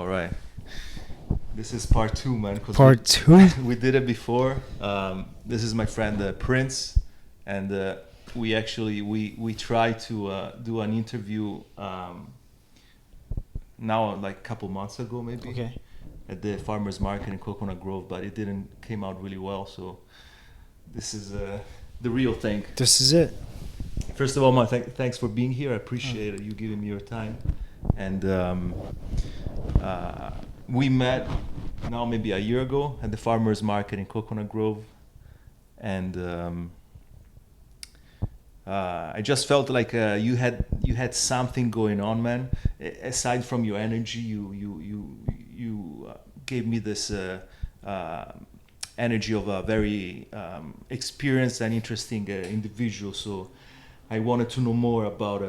All right. This is part two, man. Part two? We did it before. This is my friend Prince, and we tried to do an interview now like a couple months ago maybe Okay. at the farmers market in Coconut Grove, but it didn't came out really well. So this is the real thing. This is it. First of all, thanks for being here. I appreciate you giving me your time. And we met now maybe a year ago at the farmers market in Coconut Grove, and I just felt like you had something going on, man. Aside from your energy, you gave me this energy of a very experienced and interesting individual. So I wanted to know more about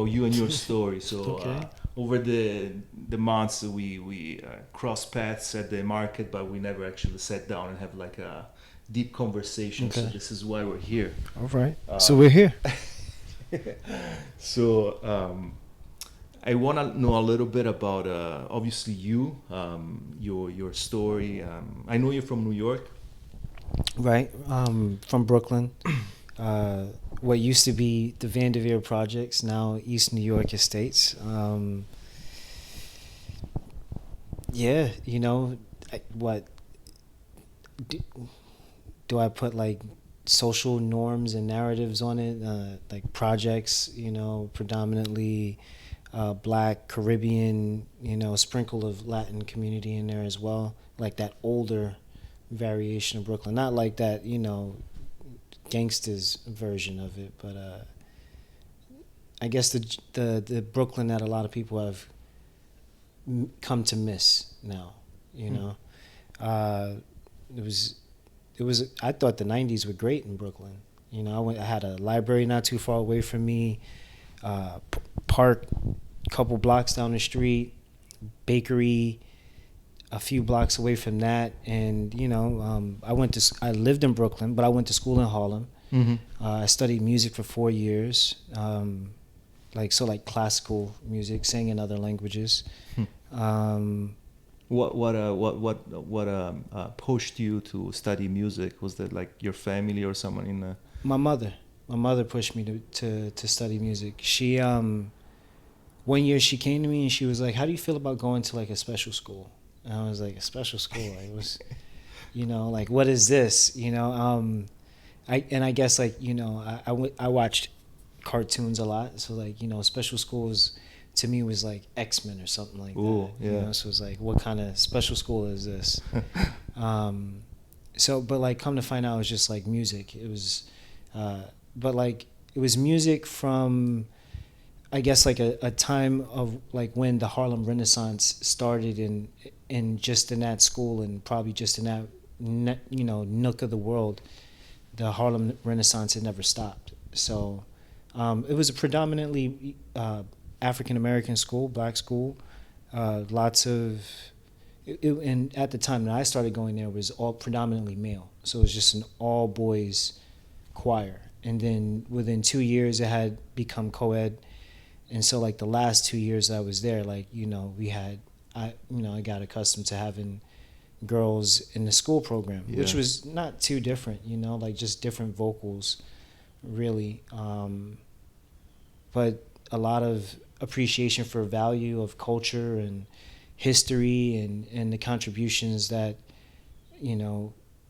you and your story. So Okay. over the months we crossed paths at the market, but we never actually sat down and have like a deep conversation. So Okay. this is why we're here. All right. So we're here. So I want to know a little bit about obviously you, your story. I know you're from New York. Right. From Brooklyn. What used to be the Vanderveer Projects, now East New York Estates. Yeah, what do I put like social norms and narratives on it? Like projects, predominantly Black, Caribbean, sprinkle of Latin community in there as well. Like that older variation of Brooklyn, not like that, gangsters version of it, but I guess the Brooklyn that a lot of people have come to miss now. It was I thought the 90s were great in Brooklyn. I had a library not too far away from me, park couple blocks down the street, bakery a few blocks away from that, and I lived in Brooklyn, but I went to school in Harlem. Mm-hmm. I studied music for 4 years, like classical music, sang in other languages. What pushed you to study music? Was that like your family or someone in the... My mother pushed me to study music. She 1 year she came to me and she was like, "How do you feel about going to like a special school?" And I was like, "A special school? Like, was, like what is this?" I guess like I watched cartoons a lot, so like special schools to me was like X-Men or something like Ooh, that. yeah. So it's like, what kind of special school is this? So but like come to find out, it was just like music. It was, but like it was music from, I guess like a time of like when the Harlem Renaissance started in just in that school, and probably just in that nook of the world. The Harlem Renaissance had never stopped. So it was a predominantly African American school, Black school. Lots of, and at the time that I started going there, it was all predominantly male. So it was just an all boys choir. And then within 2 years, it had become co-ed. And so like the last 2 years I was there, like I got accustomed to having girls in the school program, which was not too different, like just different vocals, really. But a lot of appreciation for value of culture and history and the contributions that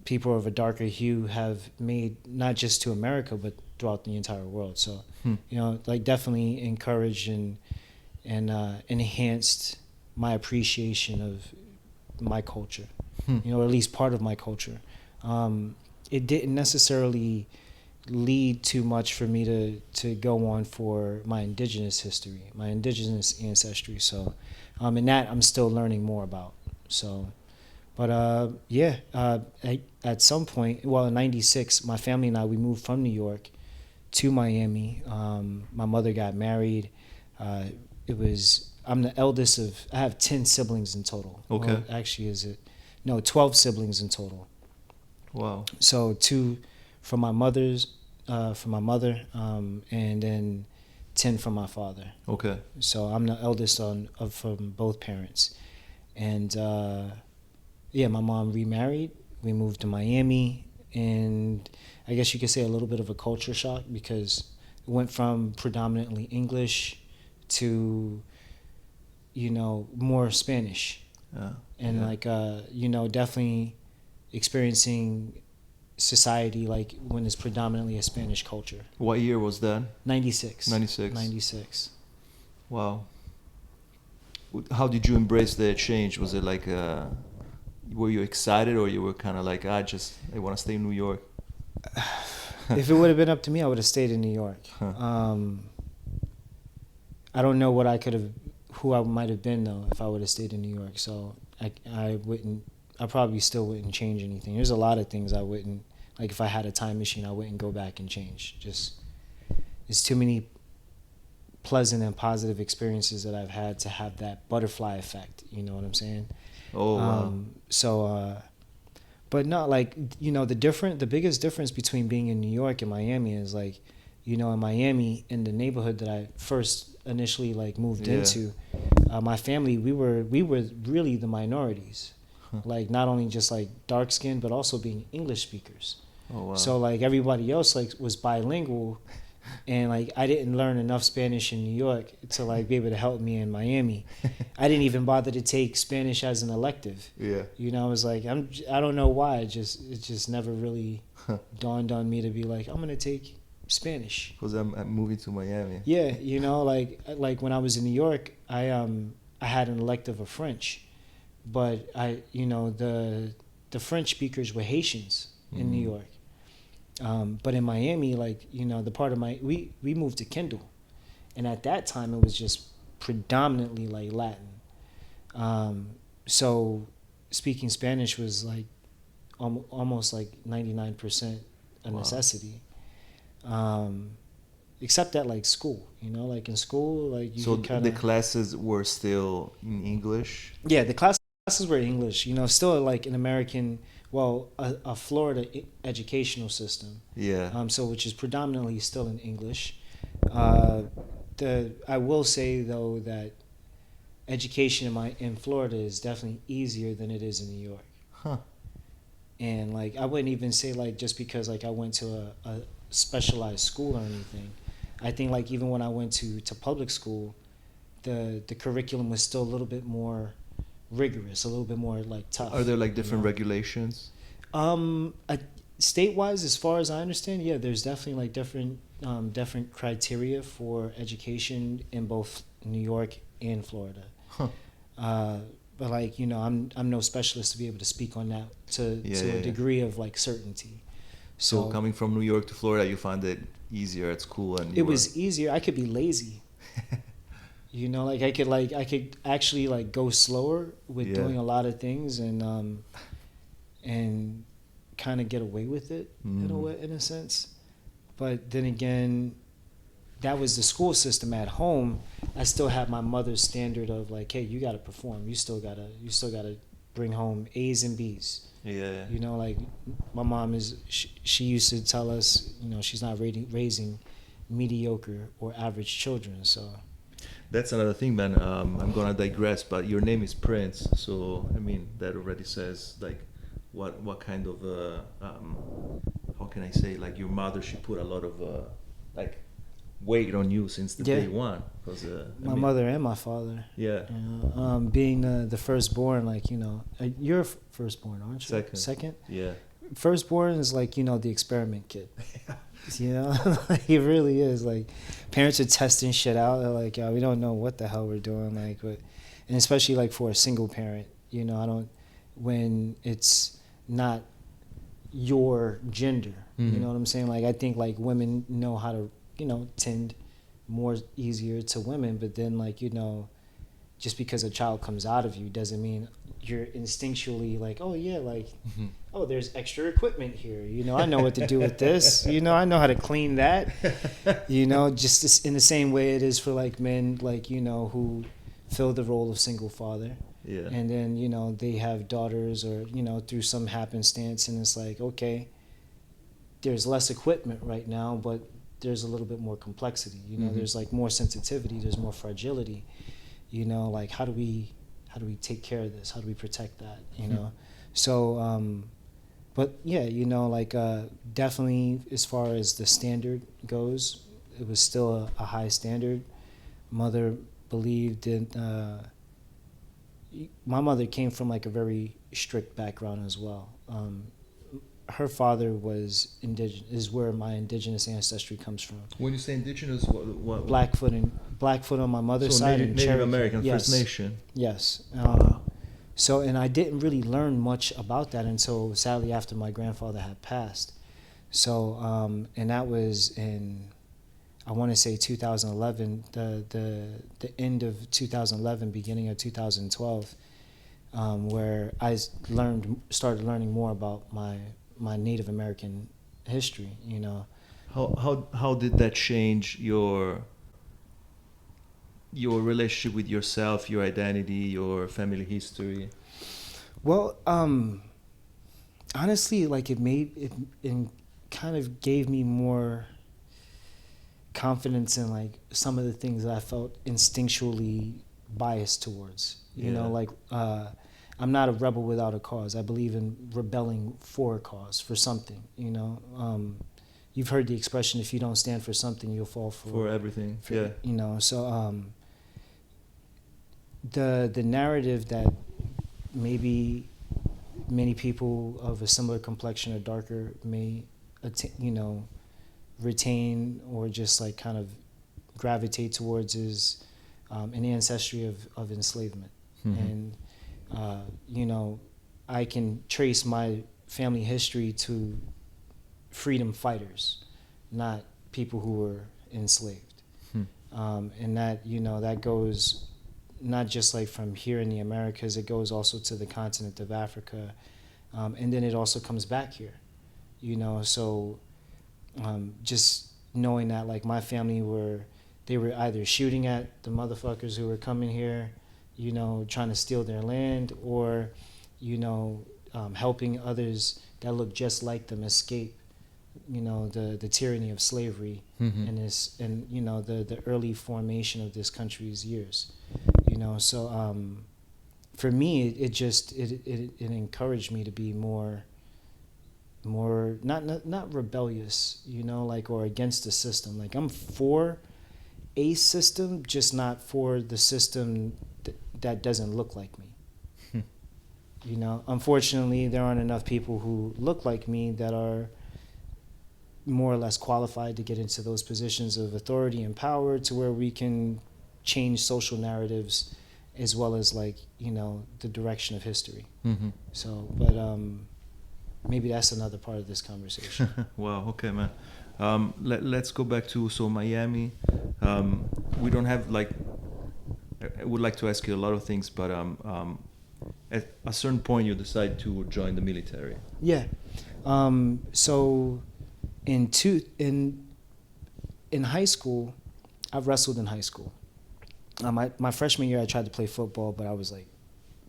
people of a darker hue have made, not just to America but throughout the entire world. So like definitely encouraged and enhanced my appreciation of my culture, or at least part of my culture. It didn't necessarily lead too much for me to go on for my indigenous history, my indigenous ancestry. So, and that I'm still learning more about. So, but at some point, well, in '96, my family and I, we moved from New York to Miami. My mother got married. I'm the eldest of, I have 10 siblings in total. Okay. Well, actually, 12 siblings in total. Wow. So 2 from my mother, and then 10 from my father. Okay. So I'm the eldest from both parents. And yeah, my mom remarried. We moved to Miami, and I guess you could say a little bit of a culture shock because it went from predominantly English to, you know, more Spanish. And Yeah. like, you know, definitely experiencing society like when it's predominantly a Spanish culture. What year was that? 96. 96. 96. Wow. How did you embrace the change? Was it like, were you excited or you were kind of like, I want to stay in New York? If it would have been up to me, I would have stayed in New York. I don't know what I could have, who I might have been though if I would have stayed in New York. So I probably still wouldn't change anything. There's a lot of things I wouldn't, like if I had a time machine, I wouldn't go back and change. Just, there's too many pleasant and positive experiences that I've had to have that butterfly effect. You know what I'm saying? Oh, wow. So, but not like, you know, the biggest difference between being in New York and Miami is like, you know, in Miami, in the neighborhood that I first initially like moved Yeah. into, my family, we were really the minorities. Like not only just like dark skinned, but also being English speakers. Oh, wow. So like everybody else like was bilingual, and like I didn't learn enough Spanish in New York to like be able to help me in Miami. I didn't even bother to take Spanish as an elective. Yeah. You know, I was like, I don't know why. It just never really dawned on me to be like, I'm gonna take Spanish. Because I'm moving to Miami. Yeah, you know, like when I was in New York, I had an elective of French, but you know, the French speakers were Haitians in New York. But in Miami, like, you know, the part of we moved to Kendall, and at that time it was just predominantly like Latin. So speaking Spanish was like almost like 99% a necessity. Except at like school, you know, like in school, like you So could kind of, the classes were still in English? yeah, the classes were English, you know, still like an American, well, a Florida educational system. Yeah. So which is predominantly still in English. I will say though that education in Florida is definitely easier than it is in New York. Huh. And like I wouldn't even say like just because like I went to a specialized school or anything. I think like even when I went to public school, the curriculum was still a little bit more rigorous, a little bit more like tough. Are there like different you know? regulations? State-wise, as far as I understand, yeah, there's definitely like different criteria for education in both New York and Florida. Huh. But like, you know, I'm no specialist to be able to speak on that to a degree of like certainty. So coming from New York to Florida, you find it easier at school, and it was easier. I could be lazy. You know, like I could actually like go slower with doing a lot of things and kind of get away with it in a sense. But then again, that was the school system. At home, I still had my mother's standard of like, hey, you got to perform. You still gotta bring home A's and B's. Yeah. You know, like my mom she used to tell us, you know, she's not raising mediocre or average children. So That's another thing, man. I'm gonna digress, but your name is Prince, so I mean that already says like what kind of how can I say, like your mother, she put a lot of like weight on you since the day one. Cause my mother and my father. Yeah. You know, being the firstborn, like, you know, you're firstborn, aren't you? Second. Yeah. Firstborn is like, you know, the experiment kid. You know, it really is. Like, parents are testing shit out. They're like, we don't know what the hell we're doing. Like, and especially like for a single parent, you know, when it's not your gender. Mm-hmm. You know what I'm saying? Like, I think like women know how to, you know, tend more easier to women, but then like, you know, just because a child comes out of you doesn't mean you're instinctually like, oh yeah, like, oh, there's extra equipment here. You know, I know what to do with this. You know, I know how to clean that. You know, just in the same way it is for like men, like, you know, who fill the role of single father. Yeah. And then, you know, they have daughters or, you know, through some happenstance, and it's like, okay, there's less equipment right now, but there's a little bit more complexity. You know, there's like more sensitivity, there's more fragility. You know, like how do we how do we take care of this? How do we protect that? You know, so but yeah, you know, like definitely as far as the standard goes, it was still a high standard. Mother believed in. My mother came from like a very strict background as well. Her father was indigenous, is where my indigenous ancestry comes from. When you say indigenous, what Blackfoot on my mother's so side, Native, and Native Cherokee. American, Yes. First Nation. Yes. Wow. So, and I didn't really learn much about that until sadly after my grandfather had passed. So, and that was in, I want to say 2011, the end of 2011, beginning of 2012, where I started learning more about my Native American history. You know, How did that change your relationship with yourself, your identity, your family history? well, honestly, like it kind of gave me more confidence in like some of the things that I felt instinctually biased towards. You know, like I'm not a rebel without a cause. I believe in rebelling for a cause, for something. You know, you've heard the expression, if you don't stand for something, you'll fall For everything. Yeah. You know, so the narrative that maybe many people of a similar complexion or darker may you know, retain or just like kind of gravitate towards is an ancestry of enslavement. Mm-hmm. And you know, I can trace my family history to freedom fighters, not people who were enslaved. And that, you know, that goes not just like from here in the Americas, it goes also to the continent of Africa, and then it also comes back here, you know. So just knowing that like my family they were either shooting at the motherfuckers who were coming here, you know, trying to steal their land, or, you know, helping others that look just like them escape, you know, the tyranny of slavery. Mm-hmm. and you know, the early formation of this country's years, you know. So for me, it encouraged me to be more not rebellious, you know, like, or against the system. Like, I'm for a system, just not for the system that doesn't look like me. You know, unfortunately, there aren't enough people who look like me that are more or less qualified to get into those positions of authority and power, to where we can change social narratives as well as, like, you know, the direction of history. Mm-hmm. So, but maybe that's another part of this conversation. Wow. Okay, man. Let's go back to Miami. We don't have like. I would like to ask you a lot of things, but at a certain point you decide to join the military. Yeah. So in high school, I wrestled in high school. My freshman year, I tried to play football, but I was like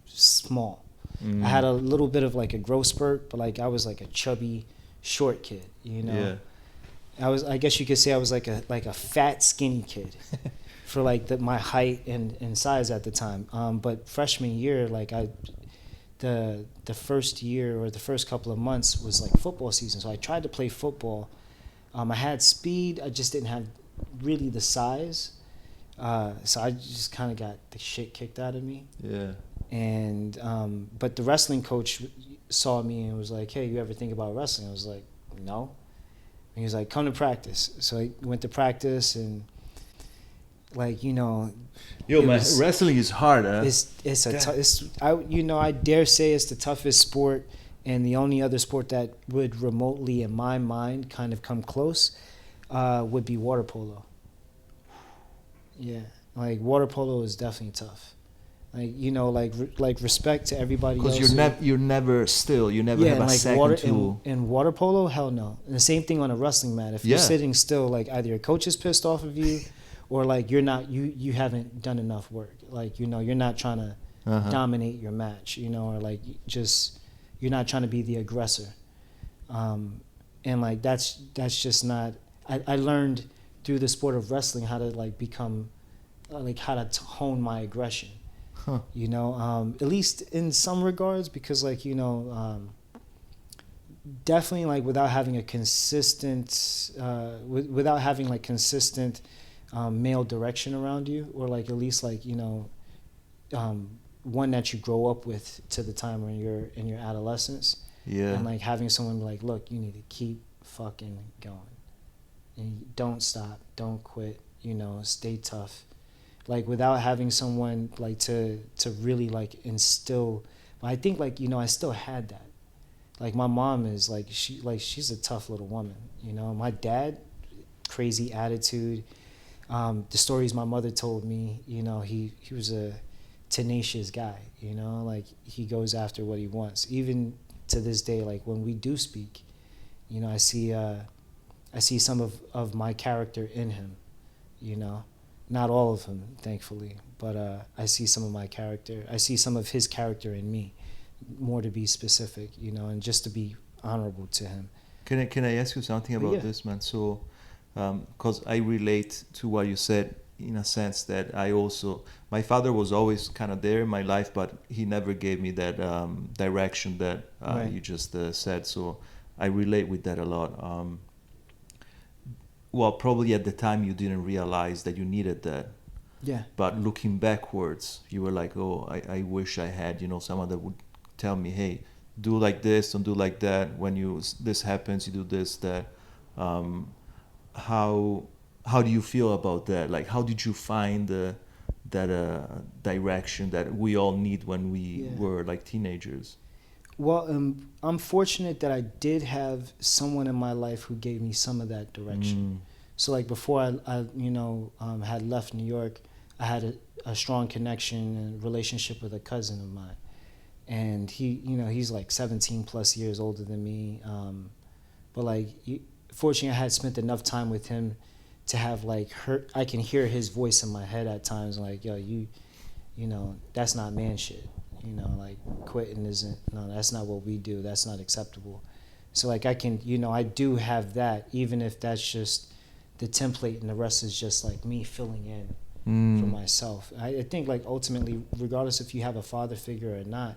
small. Mm. I had a little bit of like a growth spurt, but like I was like a chubby, short kid, you know. Yeah. I guess you could say I was like a fat, skinny kid for like my height and size at the time. But freshman year, like the first year or the first couple of months was like football season. So I tried to play football. I had speed. I just didn't have really the size. So I just kind of got the shit kicked out of me. Yeah. And but the wrestling coach saw me and was like, "Hey, you ever think about wrestling?" I was like, "No." And he was like, "Come to practice." So I went to practice, and like, you know, yo, man, wrestling is hard, huh? I dare say it's the toughest sport, and the only other sport that would remotely, in my mind, kind of come close would be water polo. Yeah, like water polo is definitely tough. Like, you know, like respect to everybody else. Because you're never still. You never have a like second to. In water polo, hell no. And the same thing on a wrestling mat. If you're sitting still, like either your coach is pissed off of you, or like you haven't done enough work. Like, you know, you're not trying to dominate your match, you know, or like just you're not trying to be the aggressor. And like that's just not. I learned through the sport of wrestling how to like become, like how to hone my aggression. Huh. At least in some regards, because definitely like without having a consistent without having like consistent male direction around you, or like at least like one that you grow up with to the time when you're in your adolescence, Yeah. and like having someone be like, look, you need to keep fucking going and don't stop, don't quit, stay tough, like without having someone like to really like instill. But I think like I still had that. Like my mom is like she's a tough little woman. My dad, crazy attitude. The stories my mother told me, he was a tenacious guy. Like he goes after what he wants. Even to this day, like when we do speak, I see some of my character in him. You know, not all of him, thankfully, but I see some of my character. I see some of his character in me, more to be specific. And just to be honorable to him. Can I ask you something But about yeah, this, man? So, because I relate to what you said in a sense that I also, my father was always kind of there in my life, but he never gave me that direction that right. you just said. So I relate with that a lot. Well, probably at the time you didn't realize that you needed that, Yeah. but looking backwards, you were like, oh, I wish I had, someone that would tell me, hey, do like this, don't do like that. When this happens, you do this, that. Um, how how do you feel about that? Like, how did you find that direction that we all need when we Yeah. were like teenagers? Well, I'm fortunate that I did have someone in my life who gave me some of that direction. Mm. So like before I had left New York, I had a strong connection and relationship with a cousin of mine, and he's like 17 plus years older than me. But like, fortunately, I had spent enough time with him to have like I can hear his voice in my head at times, like, yo, that's not man shit. Like quitting isn't, no, that's not what we do. That's not acceptable. So like I can, I do have that, even if that's just the template and the rest is just like me filling in for Mm. myself. I think like ultimately, regardless if you have a father figure or not,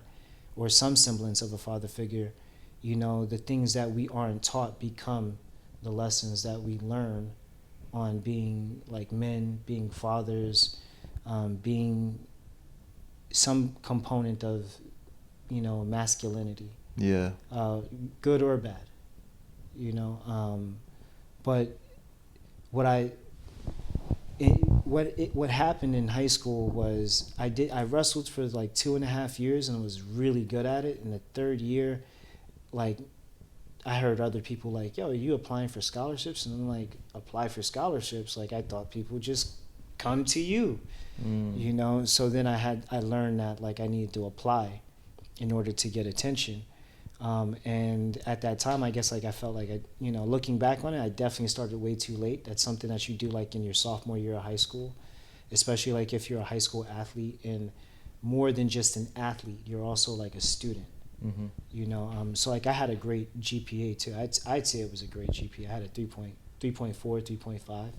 or some semblance of a father figure, the things that we aren't taught become the lessons that we learn on being like men, being fathers, being some component of masculinity, Yeah. uh, good or bad. But what I what happened in high school was I wrestled for like 2.5 years and was really good at it. In the third year, like I heard other people like, yo, are you applying for scholarships? And I'm like, apply for scholarships? Like I thought people just come to you, Mm. So then I learned that like I needed to apply in order to get attention. And at that time, I guess like I felt like looking back on it, I definitely started way too late. That's something that you do like in your sophomore year of high school, especially like if you're a high school athlete, and more than just an athlete, you're also like a student. Mm-hmm. So like I had a great GPA too. I'd say it was a great GPA. I had a 3.4, 3.5.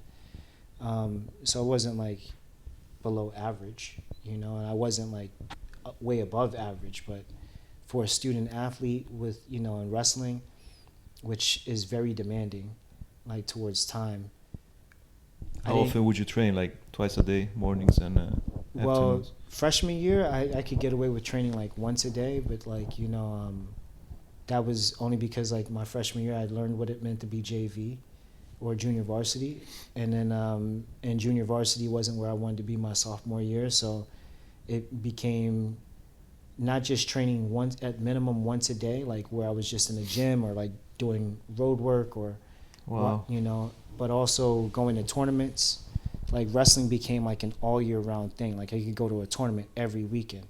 So it wasn't like below average, and I wasn't like way above average, but for a student athlete with in wrestling, which is very demanding, like towards time. I How didn't. often would you train? Like twice a day, mornings and Well, afternoons? freshman year, I could get away with training like once a day, but like that was only because like my freshman year I learned what it meant to be JV or junior varsity, and then and junior varsity wasn't where I wanted to be my sophomore year, so it became not just training once at minimum once a day, like where I was just in the gym or like doing road work or what, Wow. but also going to tournaments. Like wrestling became like an all year round thing. Like I could go to a tournament every weekend.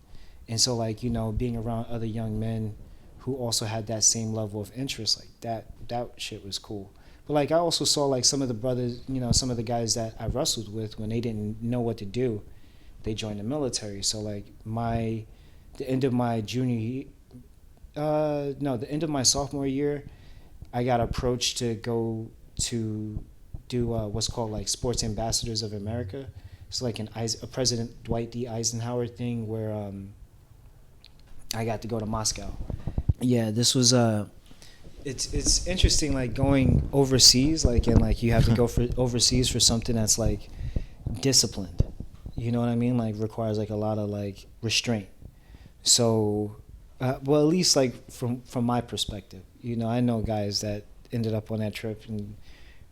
And so like, being around other young men who also had that same level of interest, like that shit was cool. But like I also saw like some of the brothers, some of the guys that I wrestled with, when they didn't know what to do, they joined the military. So like the end of my the end of my sophomore year, I got approached to go to do what's called like Sports Ambassadors of America. it's like a President Dwight D. Eisenhower thing where I got to go to Moscow. Yeah, this was it's interesting, like going overseas, like, and like you have to go for overseas for something that's like disciplined. You know what I mean? Like requires like a lot of like restraint. So, well, at least like from my perspective, you know, I know guys that ended up on that trip, and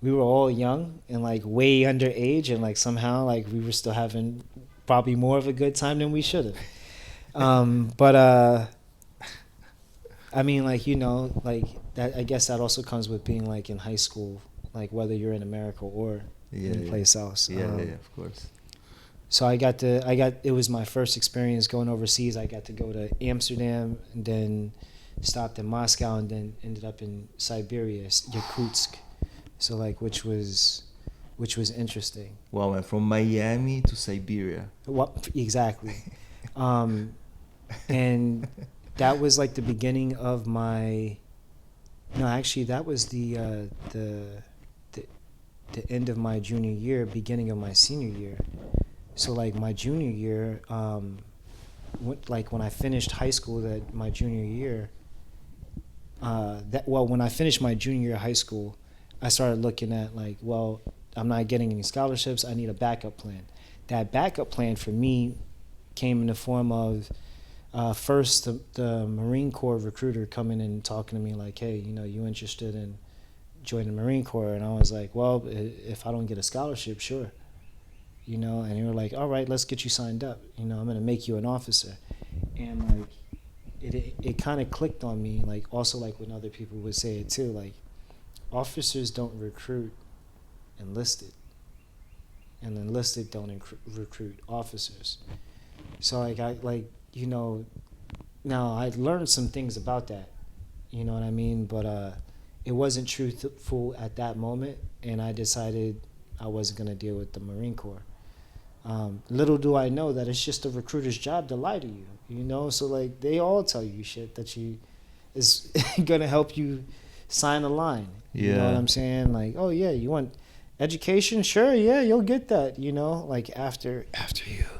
we were all young and like way underage, and like somehow like we were still having probably more of a good time than we should have. But I mean, like, you know, like that. I guess that also comes with being like in high school, like whether you're in America or in a place else. Yeah, of course. So it was my first experience going overseas. I got to go to Amsterdam, and then stopped in Moscow, and then ended up in Siberia, Yakutsk. So like, which was interesting. Wow, man, from Miami to Siberia. What exactly? And that was like the beginning of my. No, actually, that was the end of my junior year, beginning of my senior year. So like my junior year, when I finished high school, that my junior year. When I finished my junior year of high school, I started looking at like, well, I'm not getting any scholarships. I need a backup plan. That backup plan for me came in the form of first the Marine Corps recruiter coming and talking to me like, hey, you know, you interested in joining the Marine Corps? And I was like, well, if I don't get a scholarship, sure. You know, and they were like, all right, let's get you signed up. You know, I'm going to make you an officer. And like, it kind of clicked on me, like also like when other people would say it too, like officers don't recruit enlisted, and enlisted don't recruit officers. So like you know, now I learned some things about that, you know what I mean, but it wasn't truthful at that moment, and I decided I wasn't going to deal with the Marine Corps. Little do I know that it's just a recruiter's job to lie to you, you know? So like they all tell you shit that is gonna help you sign a line. Yeah. You know what I'm saying? Like, oh yeah, you want education? Sure, yeah, you'll get that, you know? Like after you're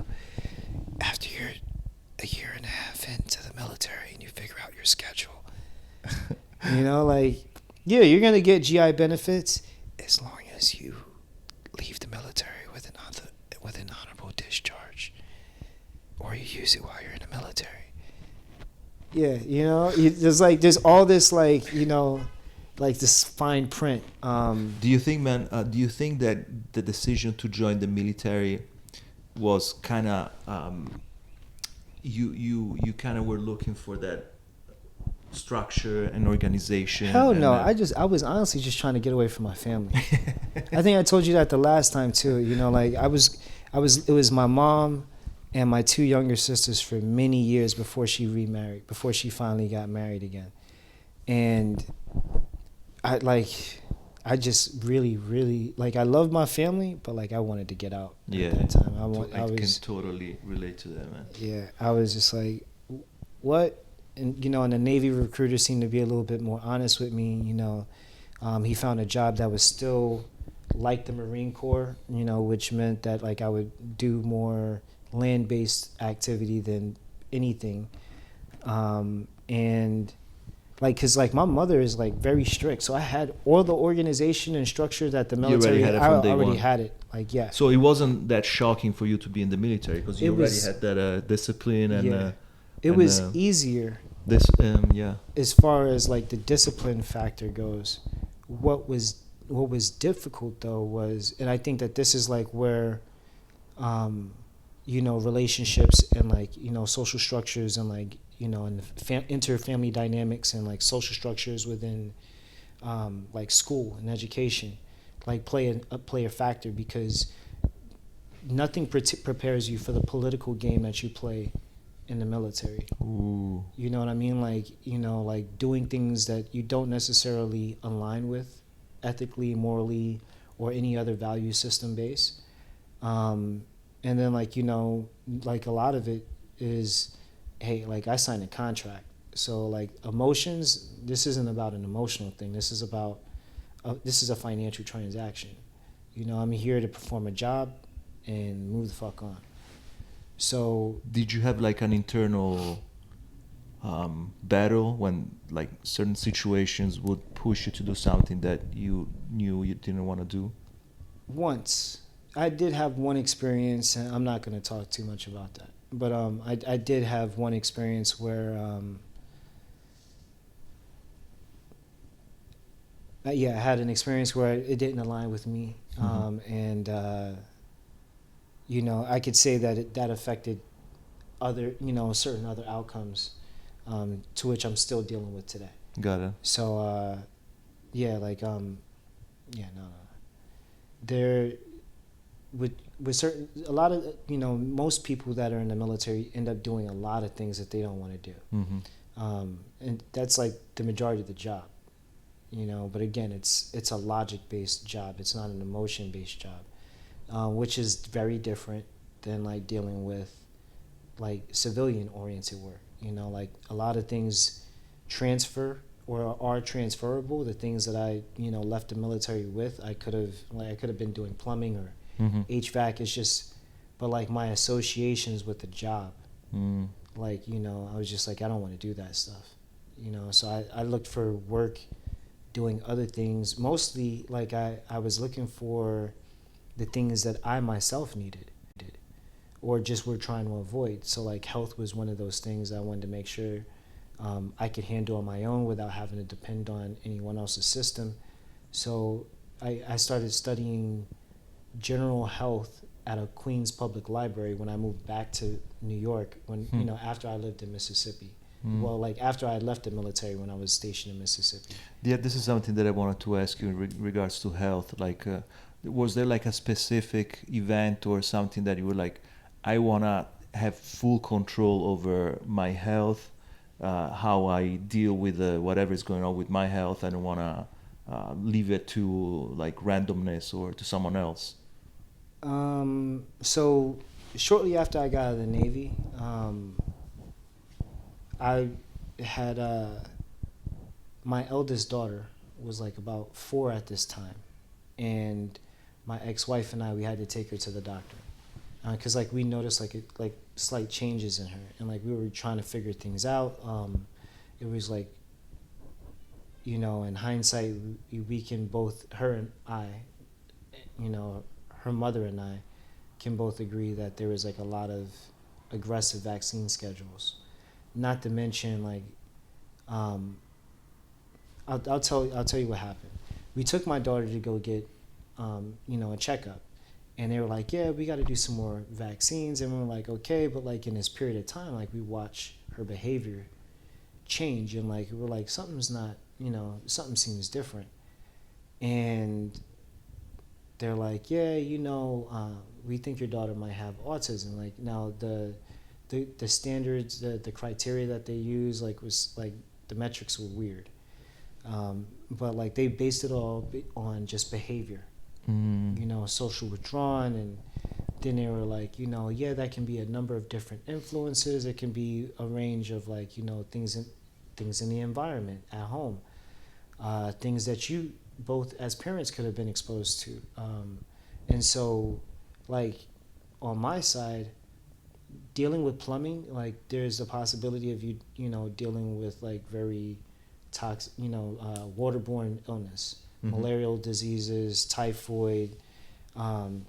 a year and a half into the military and you figure out your schedule. You know, like, yeah, you're gonna get GI benefits as long as you leave the military with an honorable discharge, or you use it while you're in the military. Yeah, you know, there's all this like, you know, like this fine print. Do you think, man? Do you think that the decision to join the military was kind of you kind of were looking for that structure and organization? Hell no, I was honestly just trying to get away from my family. I think I told you that the last time too. You know, like it was my mom and my two younger sisters for many years before she remarried, before she finally got married again. And I just really, really, like, I love my family, but like I wanted to get out at that time. I can totally relate to that, man. Yeah, I was just like, what? And, you know, and the Navy recruiter seemed to be a little bit more honest with me. You know, he found a job that was still like the Marine Corps, you know, which meant that like I would do more land-based activity than anything. And like, cause like my mother is like very strict, so I had all the organization and structure that the military. I already had it. Like, yeah. So it wasn't that shocking for you to be in the military because you already had that discipline and. Yeah. It was easier. Yeah. As far as like the discipline factor goes, what was difficult though was, and I think that this is like where, you know, relationships and like, you know, social structures and like, you know, and inter-family dynamics and like social structures within, like school and education, like play a factor, because nothing prepares you for the political game that you play in the military. Ooh. You know what I mean? Like, you know, like doing things that you don't necessarily align with ethically, morally, or any other value system base. And then like, you know, like a lot of it is, hey, like I signed a contract. So like emotions, this isn't about an emotional thing. This is about, this is a financial transaction. You know, I'm here to perform a job. and move the fuck on. So Did you have like an internal battle when like certain situations would push you to do something that you knew you didn't want to do? once I did have one experience, and I'm not going to talk too much about that. But I did have one experience where yeah, I had an experience where it didn't align with me, and I could say that that affected other, certain other outcomes, to which I'm still dealing with today. Got it. So yeah, like yeah, no, there with certain a lot of most people that are in the military end up doing a lot of things that they don't want to do, and that's like the majority of the job. But again, it's a logic based job. It's not an emotion based job, which is very different than like dealing with like civilian oriented work. Like a lot of things transfer or are transferable. The things that I left the military with, I could have been doing plumbing or HVAC. It's just, but like my associations with the job, like I was just like, I don't want to do that stuff. So I looked for work doing other things. Mostly like I was looking for the things that I myself needed or just were trying to avoid. So like health was one of those things I wanted to make sure I could handle on my own without having to depend on anyone else's system. So I started studying general health at a Queens public library when I moved back to New York, when after I lived in Mississippi. Well, like after I left the military when I was stationed in Mississippi. Yeah, this is something that I wanted to ask you in regards to health. Like, was there like a specific event or something that you were like, I wanna have full control over my health, how I deal with whatever is going on with my health. I don't wanna leave it to like randomness or to someone else. So shortly after I got out of the Navy, I had my eldest daughter was like about 4 at this time, and my ex-wife and we had to take her to the doctor because like we noticed like slight changes in her, and like we were trying to figure things out. It was like, in hindsight, we can both, her and I, her mother and I, can both agree that there was like a lot of aggressive vaccine schedules. Not to mention like, I'll tell you what happened. We took my daughter to go get, a checkup, and they were like, yeah, we got to do some more vaccines, and we were like, okay, but like in this period of time, like we watch her behavior change, and like we're like, something's not, something seems different, and they're like, yeah, we think your daughter might have autism. Like now the standards, the criteria that they use, like was like the metrics were weird, but like they based it all on just behavior, social withdrawn, and then they were like, yeah, that can be a number of different influences. It can be a range of like, things in the environment at home, things that you both as parents could have been exposed to, and so like on my side, dealing with plumbing, like there's a possibility of you dealing with like very toxic, waterborne illness, malarial diseases, typhoid, um,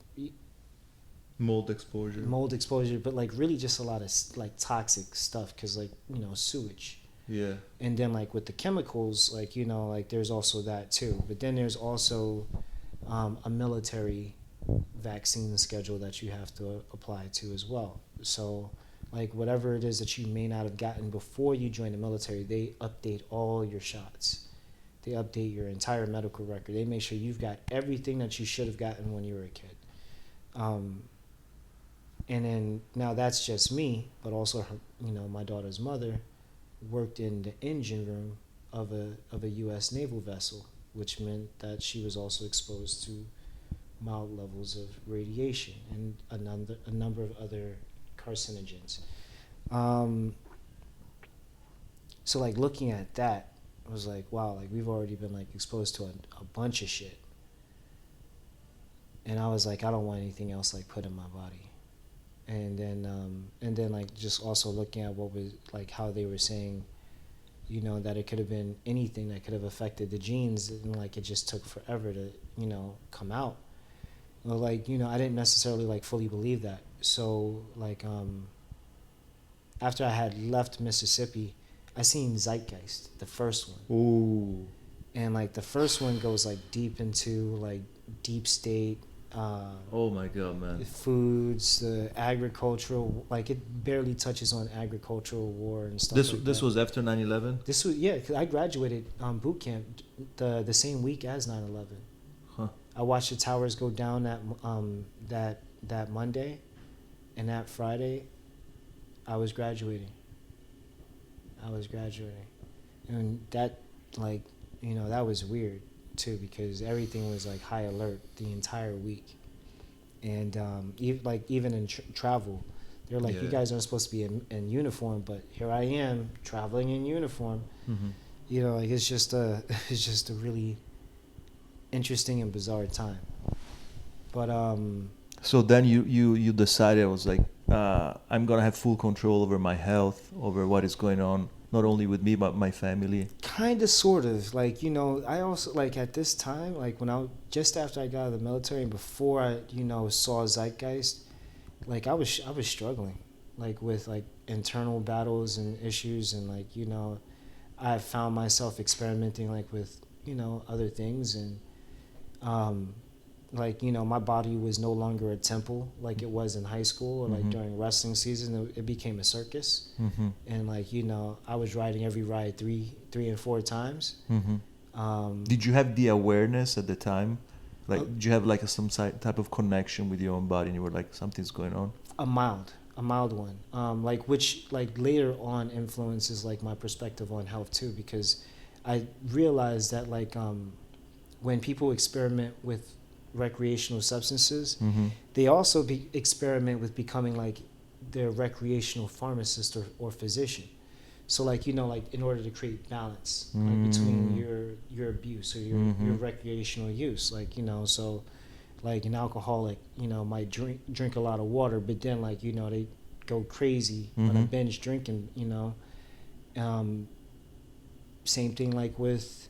mold exposure, but like really just a lot of like toxic stuff because like sewage. Yeah. And then like with the chemicals, like like there's also that too. But then there's also a military vaccine schedule that you have to apply to as well. So like whatever it is that you may not have gotten before you join the military, they update all your shots. They update your entire medical record. They make sure you've got everything that you should have gotten when you were a kid. And then now that's just me, but also her, my daughter's mother worked in the engine room of a U.S. naval vessel, which meant that she was also exposed to mild levels of radiation and a number of other carcinogens. So like looking at that, I was like, wow, like we've already been like exposed to a bunch of shit. and I was like, I don't want anything else like put in my body. And then like just also looking at what was like how they were saying, that it could have been anything that could have affected the genes, and like it just took forever to come out. Well, like I didn't necessarily like fully believe that. So like after I had left Mississippi, I seen Zeitgeist, the first one. Ooh. And like the first one goes like deep into like deep state, Oh my God, man. foods, the agricultural, like it barely touches on agricultural war and stuff like This that. was after 9/11. This was, yeah, 'cause I graduated boot camp the same week as 9/11. Huh. I watched the towers go down that Monday, and that Friday, I was graduating. And that like that was weird too, because everything was like high alert the entire week. And even in travel, they're like, you Yeah. guys aren't supposed to be in uniform, but here I am traveling in uniform. Hmm. Like it's just a it's just a really interesting and bizarre time. But So then you decided, I was like, I'm gonna have full control over my health, over what is going on, not only with me but my family. kind of sort of like I also like at this time, like when just after I got out of the military and before I saw Zeitgeist, like I was struggling like with like internal battles and issues, and like I found myself experimenting like with other things, and um like my body was no longer a temple like it was in high school, or like Hmm. during wrestling season it became a circus. Hmm. And like I was riding every ride three and four times. Hmm. um Did you have the awareness at the time? Like, a, did you have like type of connection with your own body, and you were like, something's going on? a mild one, like which like later on influences like my perspective on health too, because I realized that like when people experiment with recreational substances, Hmm. they also experiment with becoming like their recreational pharmacist or physician. So like like in order to create balance like between Mm. your abuse or your Hmm. recreational use, like so like an alcoholic might drink a lot of water, but then like they go crazy on a Hmm. binge drinking. um Same thing like with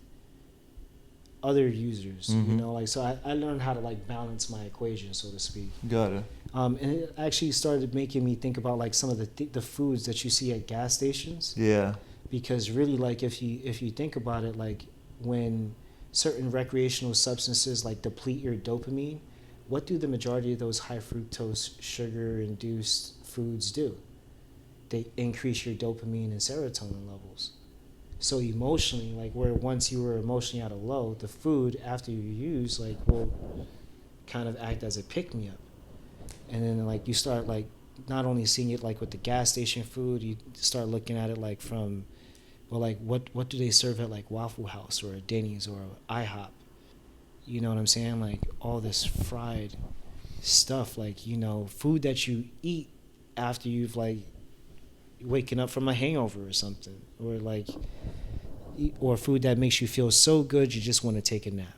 other users. Hmm. Like so I learned how to like balance my equation, so to speak. Got it. And it actually started making me think about like some of the foods that you see at gas stations, Yeah. because really like if you think about it, like when certain recreational substances like deplete your dopamine, what do the majority of those high fructose sugar induced foods do? They increase your dopamine and serotonin levels. So emotionally, like where once you were emotionally at a low, the food after you use like will kind of act as a pick me up. And then like you start like not only seeing it like with the gas station food, you start looking at it like from, well, like what do they serve at like Waffle House or a Denny's or a IHOP? You know what I'm saying? Like all this fried stuff, like food that you eat after you've like waking up from a hangover or something, or like or food that makes you feel so good you just want to take a nap,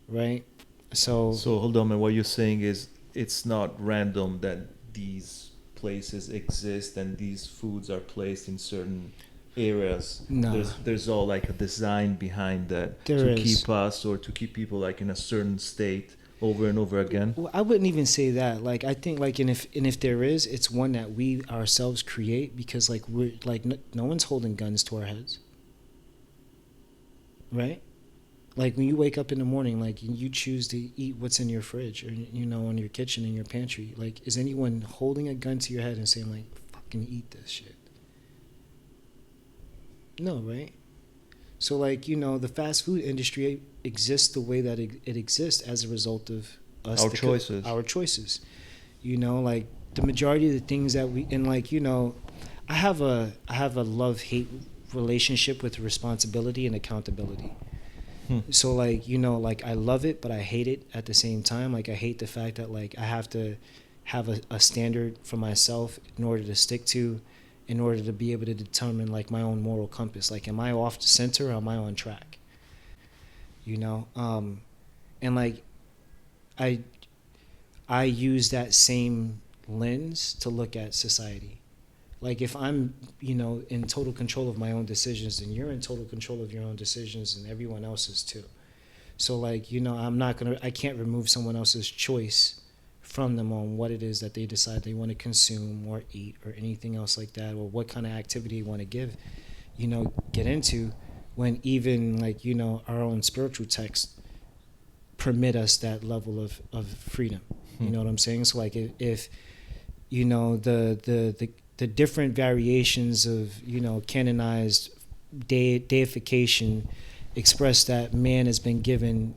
right? So So hold on, man. What you're saying is it's not random that these places exist and these foods are placed in certain areas. nah, There's all like a design behind that there to is. keep us or to keep people like in a certain state over and over again. Well, I wouldn't even say that. Like I think like and if there is, it's one that we ourselves create, because like we're like no one's holding guns to our heads, right? Like when you wake up in the morning, like you choose to eat what's in your fridge or in your kitchen, in your pantry. Like is anyone holding a gun to your head and saying like fucking eat this shit? No, right? So like the fast food industry exists the way that it exists as a result of us Our choices. our choices. Like the majority of the things that we, and like I have a love hate relationship with responsibility and accountability. Hmm. So like like I love it but I hate it at the same time. Like I hate the fact that like I have to have a standard for myself in order to stick to, in order to be able to determine like my own moral compass. Like am I off center or am I on track? And like I I use that same lens to look at society. Like if I'm, in total control of my own decisions, then you're in total control of your own decisions, and everyone else's too. So like, I can't remove someone else's choice from them on what it is that they decide they want to consume or eat or anything else like that, or what kind of activity they want to get into, when even like, our own spiritual texts permit us that level of freedom. You know what I'm saying? So like if the different variations of, canonized deification express that man has been given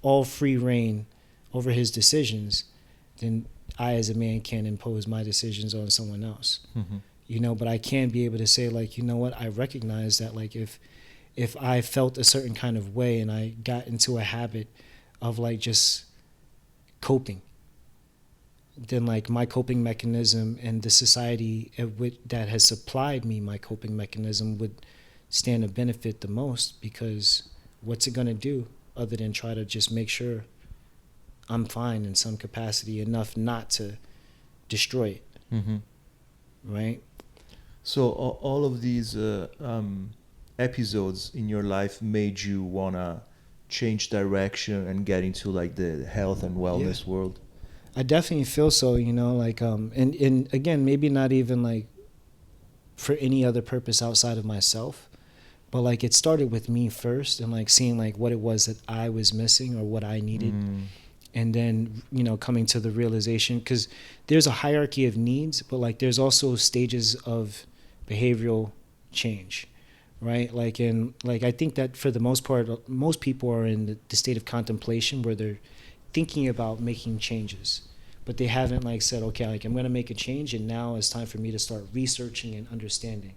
all free reign over his decisions, then I as a man can't impose my decisions on someone else. But I can be able to say like, I recognize that like if I felt a certain kind of way and I got into a habit of like just coping, then like my coping mechanism and the society that has supplied me my coping mechanism would stand to benefit the most, because what's it going to do other than try to just make sure I'm fine in some capacity, enough not to destroy it. Right? So all of these episodes in your life made you wanna change direction and get into like the health and wellness world. I definitely feel so, like and again, maybe not even like for any other purpose outside of myself, but like it started with me first, and like seeing like what it was that I was missing or what I needed. And then, coming to the realization, because there's a hierarchy of needs, but like there's also stages of behavioral change, right? Like I think that for the most part, most people are in the state of contemplation where they're thinking about making changes, but they haven't like said, okay, like I'm going to make a change, and now it's time for me to start researching and understanding.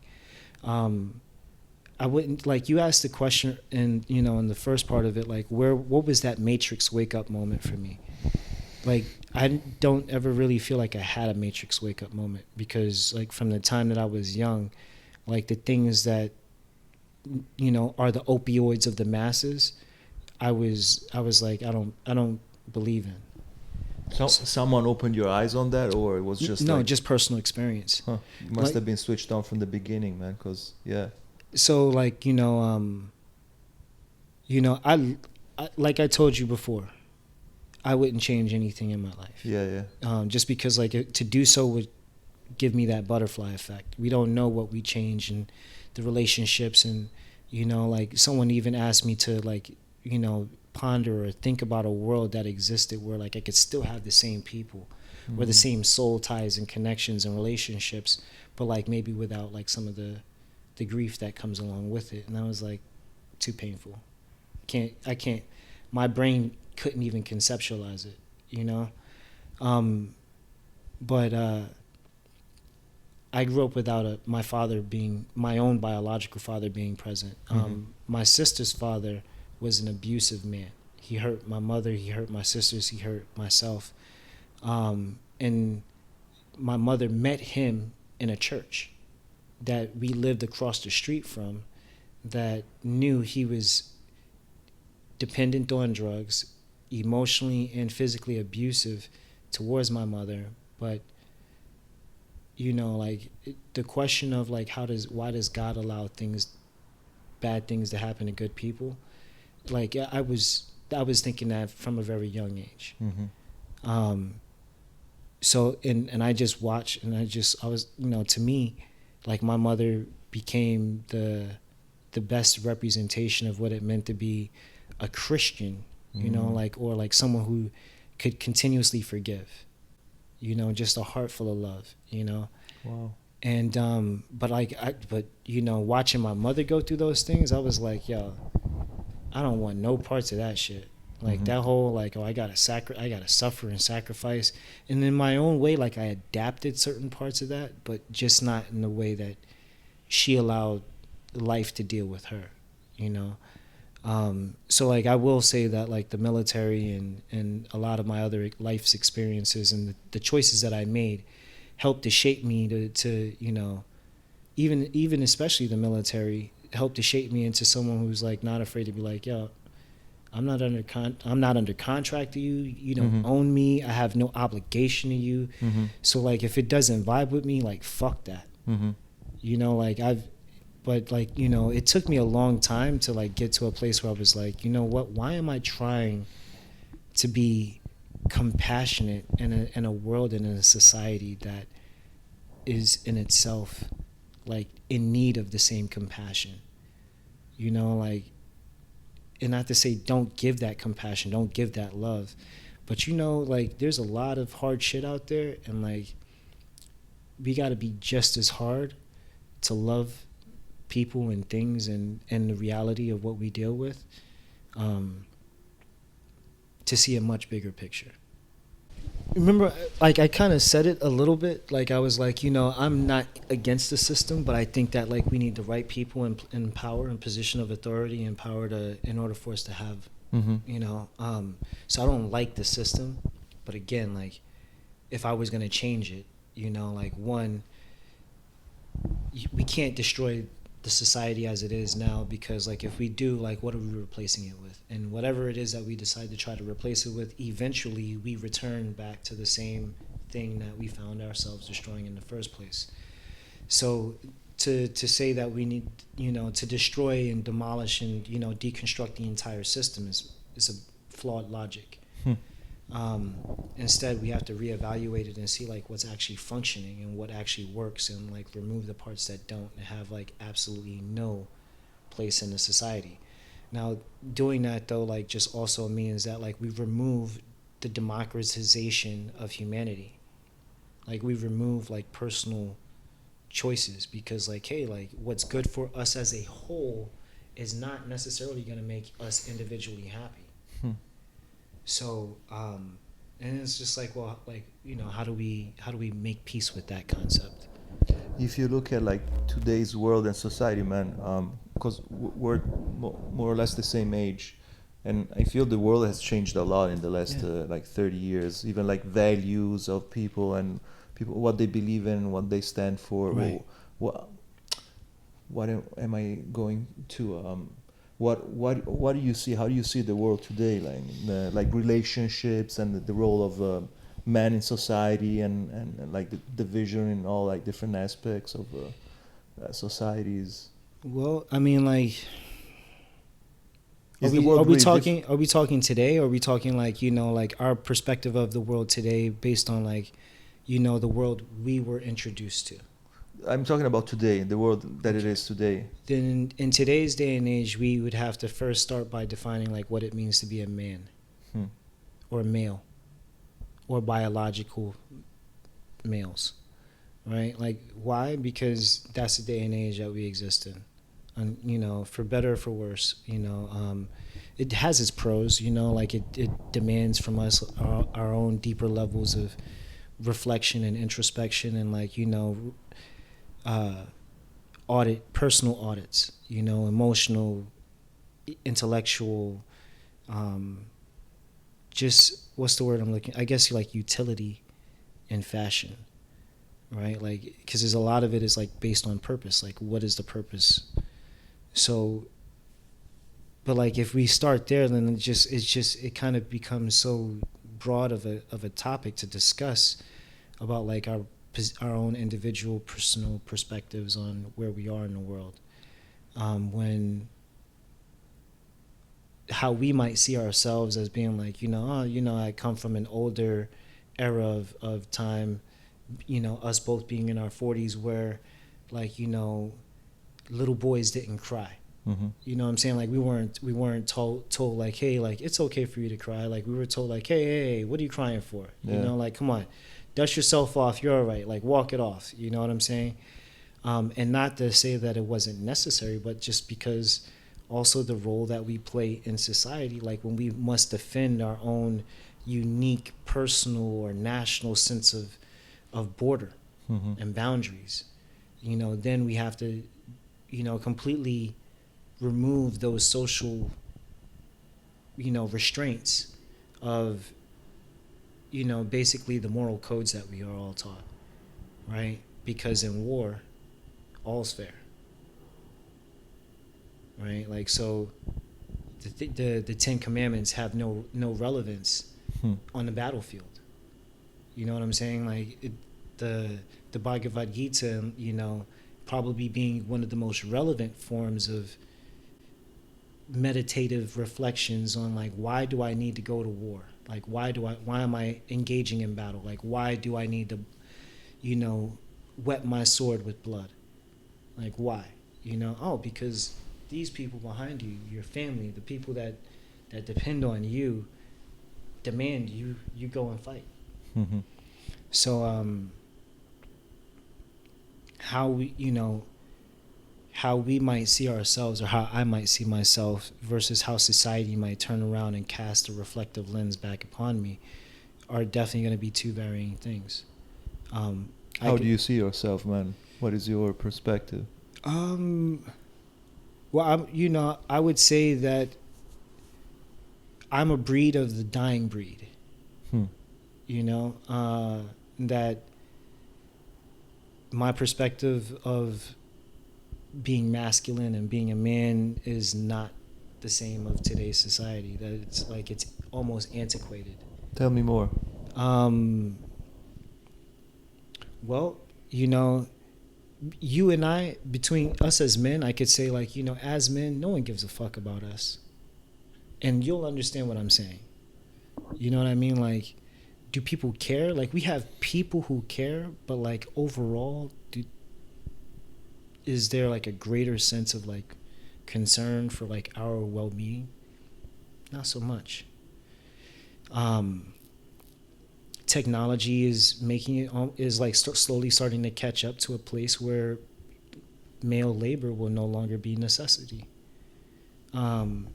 I wouldn't, like, you asked the question in the first part of it, like what was that Matrix wake up moment for me? Like I don't ever really feel like I had a Matrix wake up moment, because like from the time that I was young, like the things that are the opioids of the masses, I was like I don't believe in. So someone opened your eyes on that, or it was just just personal experience. You must have been switched on from the beginning, man. Because So like I like I told you before, I wouldn't change anything in my life. Just because like to do so would give me that butterfly effect. We don't know what we change in the relationships, and like someone even asked me to like ponder or think about a world that existed where like I could still have the same people or the same soul ties and connections and relationships, but like maybe without like some of the grief that comes along with it. And I was like, too painful. I can't, my brain couldn't even conceptualize it, but I grew up without my father being, my own biological father being present. My sister's father was an abusive man. He hurt my mother, he hurt my sisters, he hurt myself. And my mother met him in a church that we lived across the street from, that knew he was dependent on drugs, emotionally and physically abusive towards my mother. But like the question of like why does God allow bad things to happen to good people? Like I was thinking that from a very young age. So and I just watched, and I was to me, like my mother became the best representation of what it meant to be a Christian, like, or like someone who could continuously forgive, just a heart full of love, Wow. And but watching my mother go through those things, I was like, yo, I don't want no parts of that shit. Like that whole like, oh, I gotta suffer and sacrifice, and in my own way, like I adapted certain parts of that, but just not in the way that she allowed life to deal with her, So like I will say that like the military and a lot of my other life's experiences and the choices that I made helped to shape me to even especially the military helped to shape me into someone who's like not afraid to be like, yo, I'm not under contract to you. You don't Mm-hmm. own me. I have no obligation to you. Mm-hmm. So like if it doesn't vibe with me, like fuck that. Mm-hmm. Like but like, it took me a long time to like get to a place where I was like, you know what, why am I trying to be compassionate in a world and in a society that is in itself like in need of the same compassion, like, and not to say don't give that compassion, don't give that love, but like there's a lot of hard shit out there, and like we got to be just as hard to love people and things and the reality of what we deal with, um, to see a much bigger picture. Remember, like I kind of said it a little bit, like I was like, I'm not against the system, but I think that like we need the right people in power and position of authority and power to in order for us to have, Mm-hmm. so I don't like the system, but again, like if I was going to change it, like one, we can't destroy the society as it is now, because like if we do, like what are we replacing it with? And whatever it is that we decide to try to replace it with, eventually we return back to the same thing that we found ourselves destroying in the first place. So to say that we need, to destroy and demolish and deconstruct the entire system is a flawed logic. Hmm. Instead, we have to reevaluate it and see like what's actually functioning and what actually works, and like remove the parts that don't and have like absolutely no place in the society. Now, doing that though, like just also means that like we remove the democratization of humanity. Like we remove like personal choices, because like, hey, like what's good for us as a whole is not necessarily going to make us individually happy. Hmm. So, and it's just like, well, like, how do we make peace with that concept? If you look at like today's world and society, man, because we're more or less the same age, and I feel the world has changed a lot in the last Yeah. like 30 years. Even like values of people and people, what they believe in, what they stand for. Right. What am I going to? What do you see? How do you see the world today? Like relationships and the role of man in society, and like the division in all like different aspects of societies. Well, I mean, like, Is the world really are we talking today, or are we talking like, like our perspective of the world today based on like, the world we were introduced to? I'm talking about today, the world that it Okay. is today. Then in today's day and age, we would have to first start by defining like what it means to be a man Hmm. or a male or biological males, right? Like why? Because that's the day and age that we exist in, and for better or for worse, it has its pros, like it demands from us our own deeper levels of reflection and introspection, and like uh, personal audits, emotional, intellectual, um, just what's the word I'm looking, I guess, like utility and fashion, right? Like because there's a lot of it is like based on purpose, like what is the purpose? So but like if we start there, then it kind of becomes so broad of a topic to discuss about like our own individual personal perspectives on where we are in the world, when how we might see ourselves as being like, I come from an older era of time, us both being in our 40s, where like, little boys didn't cry. Mm-hmm. You know what I'm saying? Like we weren't told like, hey, like it's okay for you to cry. Like we were told like, hey, what are you crying for? Yeah. Like come on, dust yourself off. You're all right. Like walk it off. You know what I'm saying? And not to say that it wasn't necessary, but just because also the role that we play in society, like when we must defend our own unique personal or national sense of border Mm-hmm. and boundaries, then we have to, completely remove those social, restraints of, basically the moral codes that we are all taught, right? Because in war, all's fair, right? Like so, the Ten Commandments have no relevance Hmm. on the battlefield. You know what I'm saying? Like the Bhagavad Gita, probably being one of the most relevant forms of meditative reflections on like, why do I need to go to war? Like why am I engaging in battle? Like why do I need to wet my sword with blood? Like why? Oh, because these people behind you, your family, the people that depend on you, demand you go and fight. Mm-hmm. So how we might see ourselves, or how I might see myself, versus how society might turn around and cast a reflective lens back upon me, are definitely going to be two varying things. How do you see yourself, man? What is your perspective? Well, I would say that I'm a breed of the dying breed. Hmm. That my perspective of being masculine and being a man is not the same of today's society. That it's almost antiquated. Tell me more. Well, you and I, between us as men, I could say like, as men, no one gives a fuck about us. And you'll understand what I'm saying. You know what I mean? Like, do people care? Like, we have people who care, but like overall, is there like a greater sense of like concern for like our well-being? Not so much. Technology is making it is like slowly starting to catch up to a place where male labor will no longer be necessity. And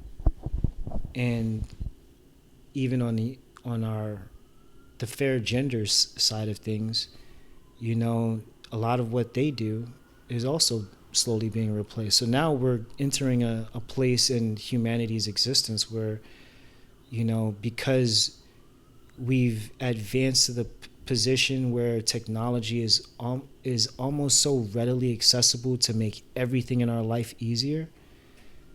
even on the fair gender side of things, a lot of what they do is also slowly being replaced. So now we're entering a place in humanity's existence where, because we've advanced to the position where technology is almost so readily accessible to make everything in our life easier.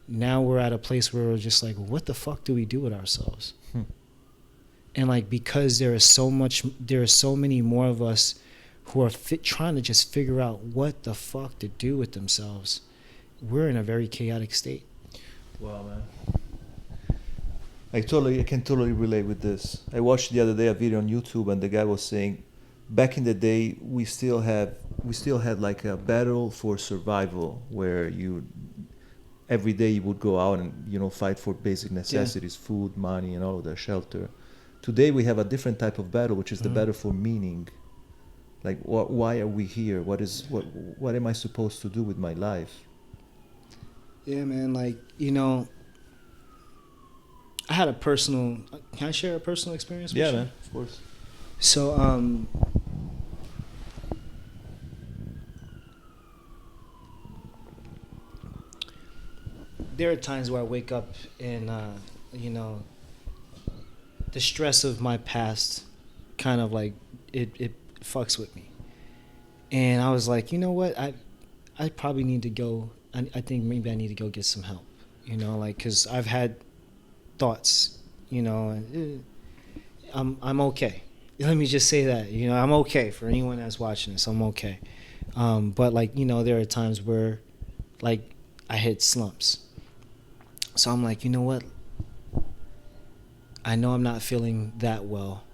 Now we're at a place where we're just like, what the fuck do we do with ourselves? And like, because there are so many more of us who are trying to just figure out what the fuck to do with themselves, we're in a very chaotic state. Wow, man. I can totally relate with this. I watched the other day a video on YouTube, and the guy was saying, back in the day, we still had like a battle for survival, where every day you would go out and fight for basic necessities, food, money, and all of that, shelter. Today we have a different type of battle, which is the battle for meaning. Like, why are we here? What am I supposed to do with my life? Yeah, man. Like, I had a personal. Can I share a personal experience with you? Yeah, man. Of course. So, there are times where I wake up and, the stress of my past kind of like it fucks with me. And I was like, you know what? I probably need to go. I think maybe I need to go get some help. Like, because I've had thoughts. I'm okay. Let me just say that. I'm okay. For anyone that's watching this, I'm okay. But like, there are times where, like, I hit slumps. So I'm like, you know what? I know I'm not feeling that well.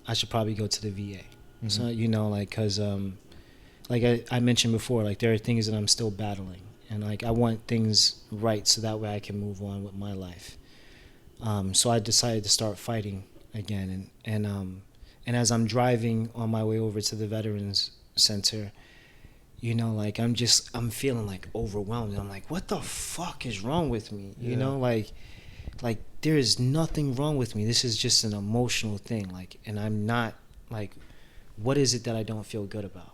I should probably go to the VA. Mm-hmm. So, like, because, like I mentioned before, like, there are things that I'm still battling. And, like, I want things right so that way I can move on with my life. So I decided to start fighting again. And as I'm driving on my way over to the Veterans Center, like, I'm feeling, like, overwhelmed. I'm like, what the fuck is wrong with me? Like there is nothing wrong with me. This is just an emotional thing. Like, and I'm not, like, what is it that I don't feel good about?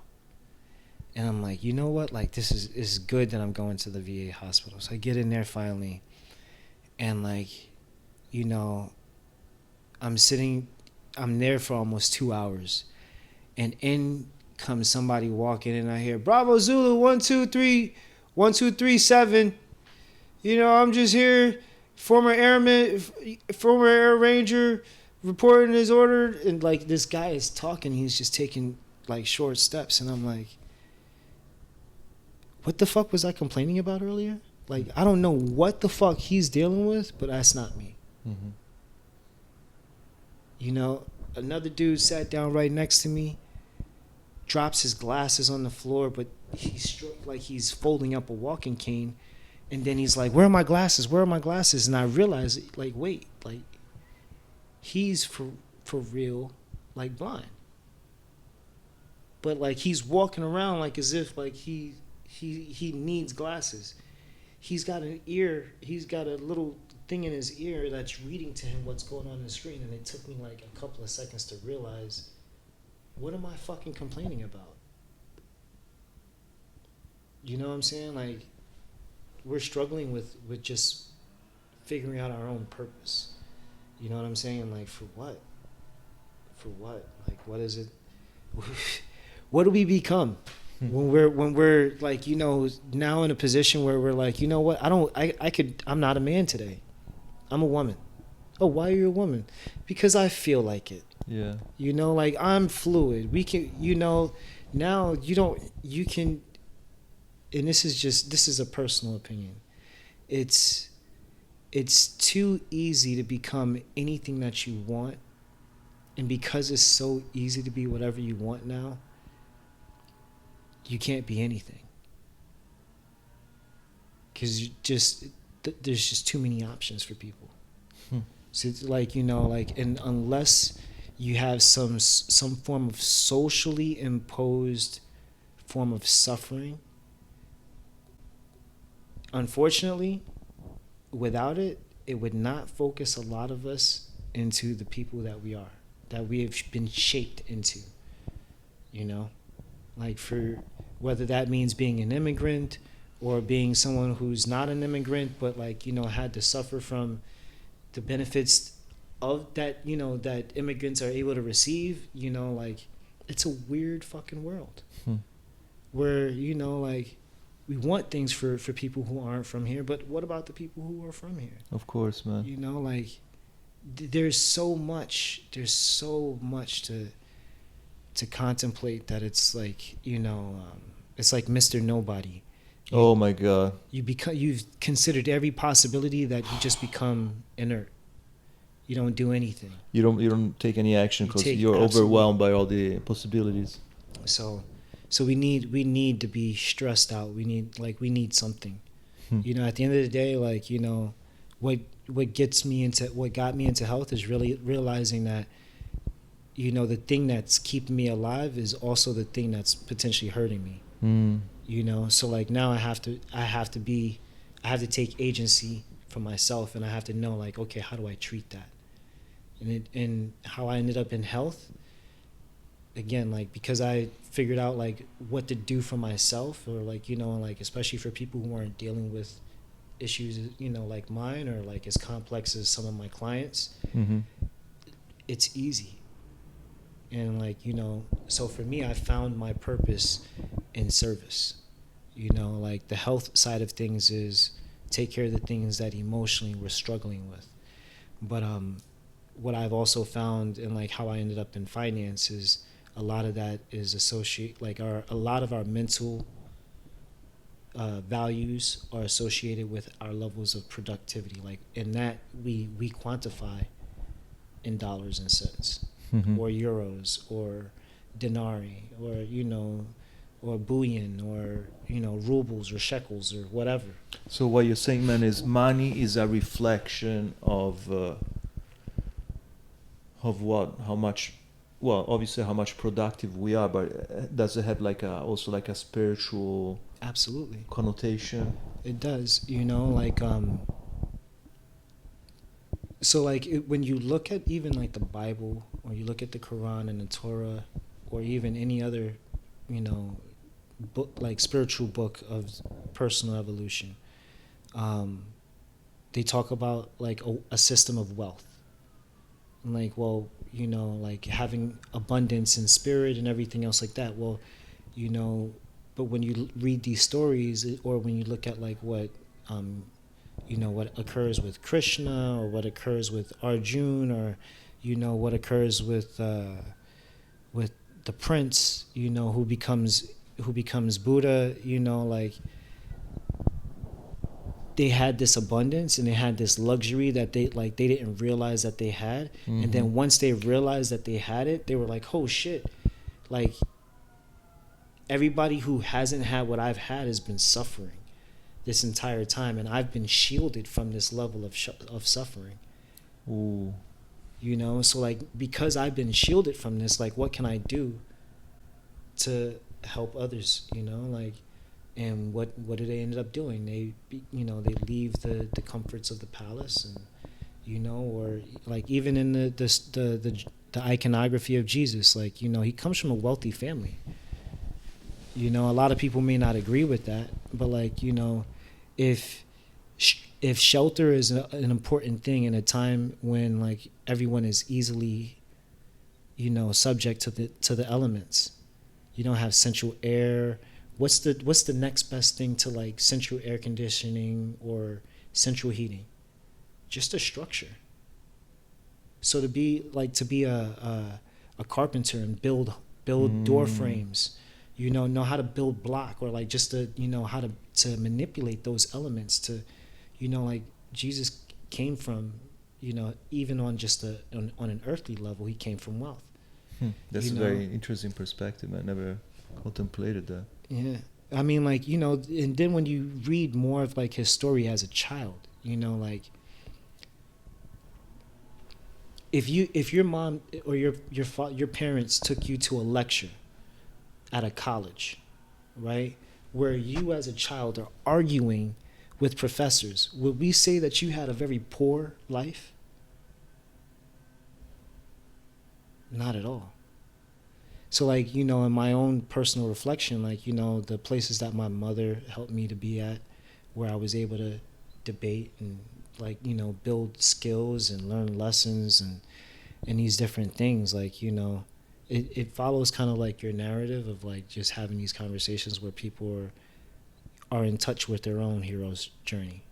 And I'm like, you know what? Like, this is good that I'm going to the VA hospital. So I get in there finally, and, like, I'm there for almost 2 hours, and in comes somebody walking, and I hear, Bravo Zulu, 1 2 3 1 2 3 7. I'm just here, former airman, former air ranger, reporting his order, and like this guy is talking, he's just taking like short steps, and I'm like, what the fuck was I complaining about earlier? Like, I don't know what the fuck he's dealing with, but that's not me. Mm-hmm. Another dude sat down right next to me, drops his glasses on the floor, but like he's folding up a walking cane, and then he's like, "Where are my glasses? Where are my glasses?" And I realize, like, wait, like he's for real, like blind, but like he's walking around like as if like he needs glasses. He's got a little thing in his ear that's reading to him what's going on the screen, and it took me like a couple of seconds to realize, what am I fucking complaining about? You know what I'm saying? Like, we're struggling with just figuring out our own purpose. You know what I'm saying? Like, for what? For what? Like, what is it? What do we become when we're like, now in a position where we're like, you know what? I'm not a man today. I'm a woman. Oh, why are you a woman? Because I feel like it. Yeah. Like I'm fluid. We can, now you can, and this is a personal opinion. It's too easy to become anything that you want. And because it's so easy to be whatever you want now, you can't be anything. Because there's just too many options for people. So it's like, and unless you have some form of socially imposed form of suffering, unfortunately, without it, it would not focus a lot of us into the people that we are, that we have been shaped into, like for whether that means being an immigrant or being someone who's not an immigrant, but like, had to suffer from the benefits of that, that immigrants are able to receive, like it's a weird fucking world where, like we want things for people who aren't from here, but what about the people who are from here? Of course, man. Like there's so much to contemplate that it's like, it's like Mr. Nobody. Oh my God. You've considered every possibility that you just become inert. You don't do anything. You don't take any action because you're overwhelmed by all the possibilities. So we need to be stressed out. We need something. At the end of the day, like, what got me into health is really realizing that, the thing that's keeping me alive is also the thing that's potentially hurting me. So like now I have to take agency for myself, and I have to know, like, okay, how do I treat that? And how I ended up in health, again, like, because I figured out like what to do for myself, or like, like especially for people who aren't dealing with issues, like mine, or like as complex as some of my clients. It's easy. And like, so for me, I found my purpose in service. Like the health side of things is take care of the things that emotionally we're struggling with. But what I've also found, and like how I ended up in finance, is a lot of that is a lot of our mental values are associated with our levels of productivity. Like, in that we quantify in dollars and cents, or euros, or denarii, or bullion, or rubles, or shekels, or whatever. So what you're saying, man, is money is a reflection of what? How much? Well, obviously how much productive we are, but does it have also like a spiritual absolutely connotation? It does. Like so like when you look at even like the Bible, or you look at the Quran and the Torah, or even any other book, like spiritual book of personal evolution, they talk about like a system of wealth. And like, well, like having abundance in spirit and everything else like that. Well, but when you read these stories, or when you look at like what what occurs with Krishna, or what occurs with Arjun, or what occurs with the prince, who becomes Buddha. Like, they had this abundance and they had this luxury that they didn't realize that they had. And then once they realized that they had it, they were like, oh shit, like, everybody who hasn't had what I've had has been suffering this entire time, and I've been shielded from this level of suffering. Ooh. So like, because I've been shielded from this, like, what can I do to help others? Like, and what do they end up doing? They leave the comforts of the palace, and or like, even in the iconography of Jesus, like, he comes from a wealthy family. A lot of people may not agree with that, but like, if shelter is an important thing in a time when, like, everyone is easily, subject to the elements. You don't have central air. What's the next best thing to, like, central air conditioning or central heating? Just a structure. So to be a carpenter and build door frames, know how to build block, or like, just to how to manipulate those elements to, like, Jesus came from, even on just on an earthly level, he came from wealth. That's a very interesting perspective. I never contemplated that. Yeah. I mean, like, and then when you read more of, like, his story as a child, like, if your mom or your parents took you to a lecture at a college, right, where you as a child are arguing with professors, would we say that you had a very poor life? Not at all. So, like, in my own personal reflection, like, the places that my mother helped me to be at, where I was able to debate and, like, build skills and learn lessons and these different things, like, it follows kind of like your narrative of, like, just having these conversations where people are in touch with their own hero's journey.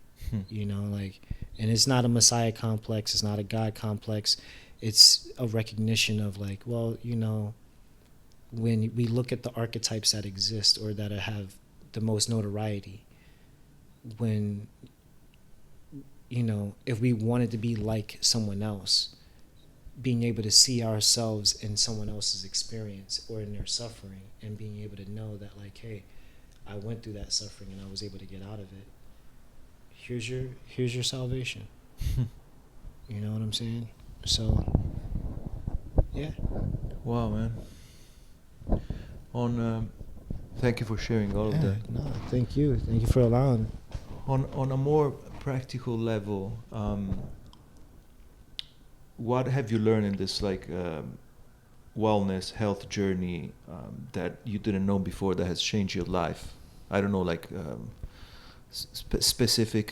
Like, and it's not a messiah complex, it's not a God complex, it's a recognition of, like, well, when we look at the archetypes that exist or that have the most notoriety, when, if we wanted to be like someone else, being able to see ourselves in someone else's experience or in their suffering, and being able to know that, like, hey, I went through that suffering and I was able to get out of it. Here's your salvation. You know what I'm saying? So, yeah. Wow, man. Thank you for sharing all of that. No, thank you for allowing. On a more practical level, what have you learned in this, like, wellness health journey, that you didn't know before, that has changed your life? I don't know, like, specific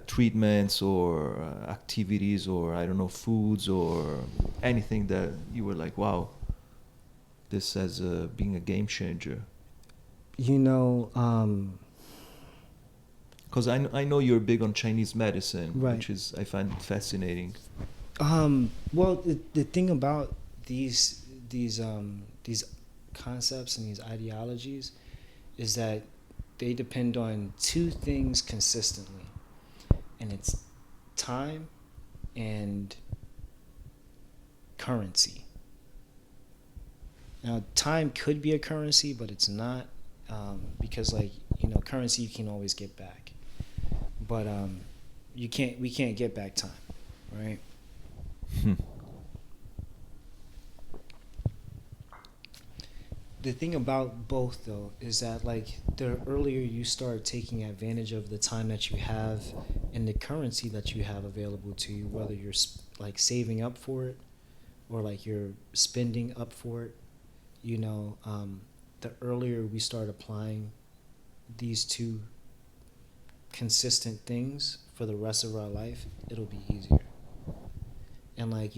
treatments or activities, or I don't know, foods, or anything that you were like, wow, this as being a game changer. Because I know you're big on Chinese medicine, right, which is, I find fascinating. Well, the thing about these concepts and these ideologies is that they depend on two things consistently, and it's time and currency. Now, time could be a currency, but it's not, because, like, currency you can always get back, but we can't get back time, right? The thing about both, though, is that, like, the earlier you start taking advantage of the time that you have and the currency that you have available to you, whether you're, like, saving up for it or, like, you're spending up for it, the earlier we start applying these two consistent things for the rest of our life, it'll be easier. And, like,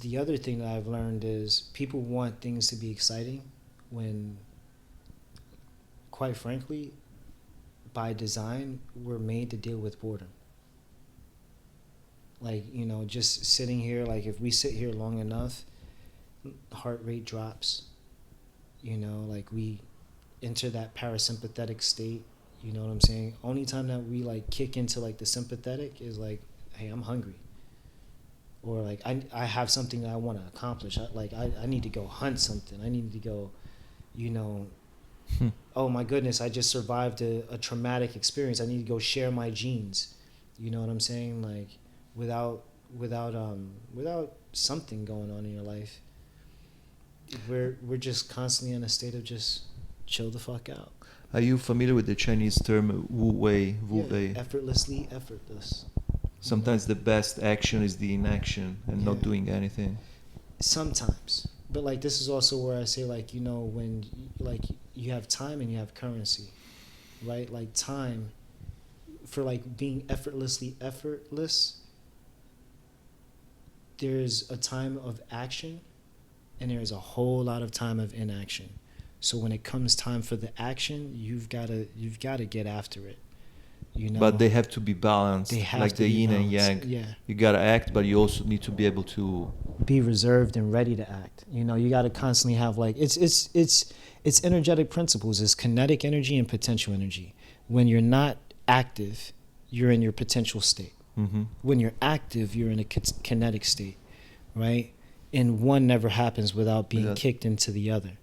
the other thing that I've learned is people want things to be exciting when quite frankly, by design, we're made to deal with boredom. Like, just sitting here, like if we sit here long enough, heart rate drops. Like we enter that parasympathetic state. You know what I'm saying? Only time that we like kick into like the sympathetic is like, hey, I'm hungry. Or like I have something that I want to accomplish. I need to go hunt something. I need to go, you know, oh my goodness, I just survived a traumatic experience. I need to go share my genes. You know what I'm saying? Like without without something going on in your life, we're just constantly in a state of just chill the fuck out. Are you familiar with the Chinese term Wu Wei? Wu Yeah, Wei. effortlessly effortless. Sometimes the best action is the inaction and not Yeah. doing anything. Sometimes, but like this is also where I say like when like you have time and you have currency, right? Like time for like being effortlessly effortless. There's a time of action, and there's a whole lot of time of inaction. So when it comes time for the action, you've got to get after it. But they have to be balanced, They have like to the be yin and balanced. yang. Yeah. You gotta act, but you also need to be able to. Be reserved and ready to act. You got to constantly have like it's energetic principles. It's kinetic energy and potential energy. When you're not active, you're in your potential state. Mm-hmm. When you're active, you're in a kinetic state, right? And one never happens without being kicked into the other.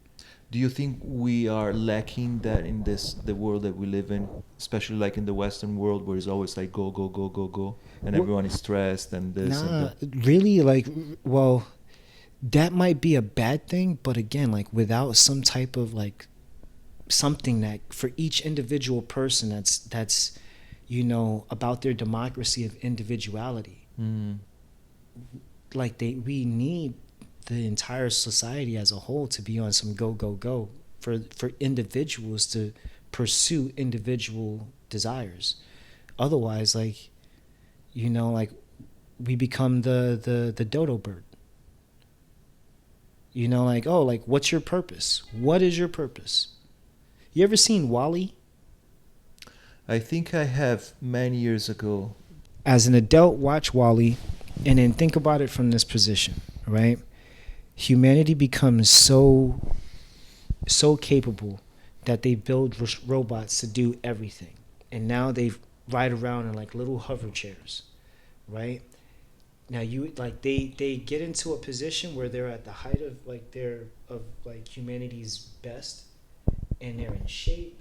Do you think we are lacking that in the world that we live in, especially like in the Western world where it's always like go go go go go, and Well, everyone is stressed and this and Nah, that. really, like, well, that might be a bad thing, but again, like, without some type of like something that for each individual person that's about their democracy of individuality, Mm. like we need the entire society as a whole to be on some go go go for individuals to pursue individual desires. Otherwise, like, like we become the dodo bird. Like, oh, like, what's your purpose? What is your purpose? You ever seen Wall-E? I think I have many years ago. As an adult, watch Wall-E, and then think about it from this position, right? Humanity becomes so capable that they build robots to do everything, and now they ride around in like little hover chairs, right? Now they get into a position where they're at the height of like humanity's best, and they're in shape,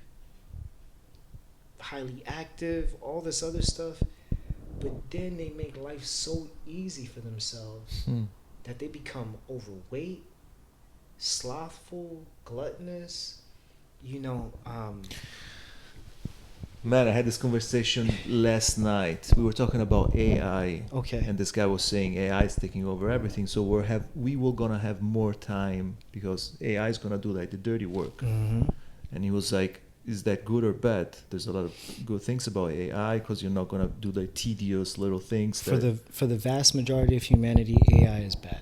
highly active, all this other stuff, but then they make life so easy for themselves that they become overweight, slothful, gluttonous. Man, I had this conversation last night. We were talking about AI. Okay. And this guy was saying AI is taking over everything. So we were gonna have more time because AI is gonna do like the dirty work. Mm-hmm. And he was like, "Is that good or bad?" There's a lot of good things about AI because you're not gonna do the tedious little things. For the vast majority of humanity, AI is bad.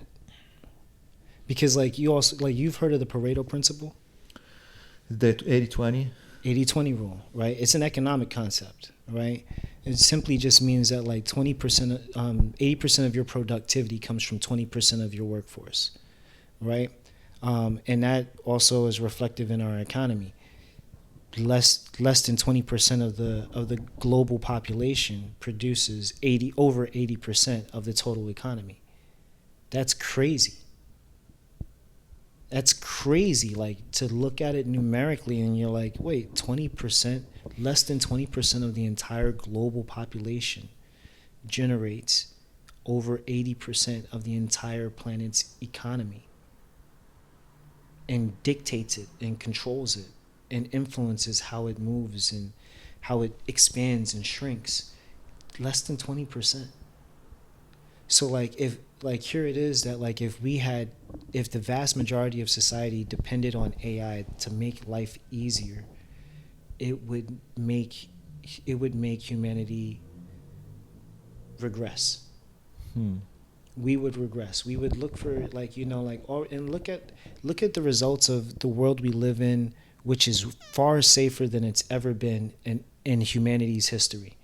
Because like you've heard of the Pareto principle? That 80-20? 80-20 rule, right? It's an economic concept, right? It simply just means that like 20%, 80% of your productivity comes from 20% of your workforce, right? And that also is reflective in our economy. Less than 20% of the global population produces over 80% of the total economy. That's crazy. That's crazy, like, to look at it numerically and you're like, wait, 20%, less than 20% of the entire global population generates over 80% of the entire planet's economy and dictates it and controls it and influences how it moves and how it expands and shrinks. Less than 20%. So like here it is that like if the vast majority of society depended on AI to make life easier, it would make humanity regress. We would regress. We would look for and look at the results of the world we live in which is far safer than it's ever been in humanity's history.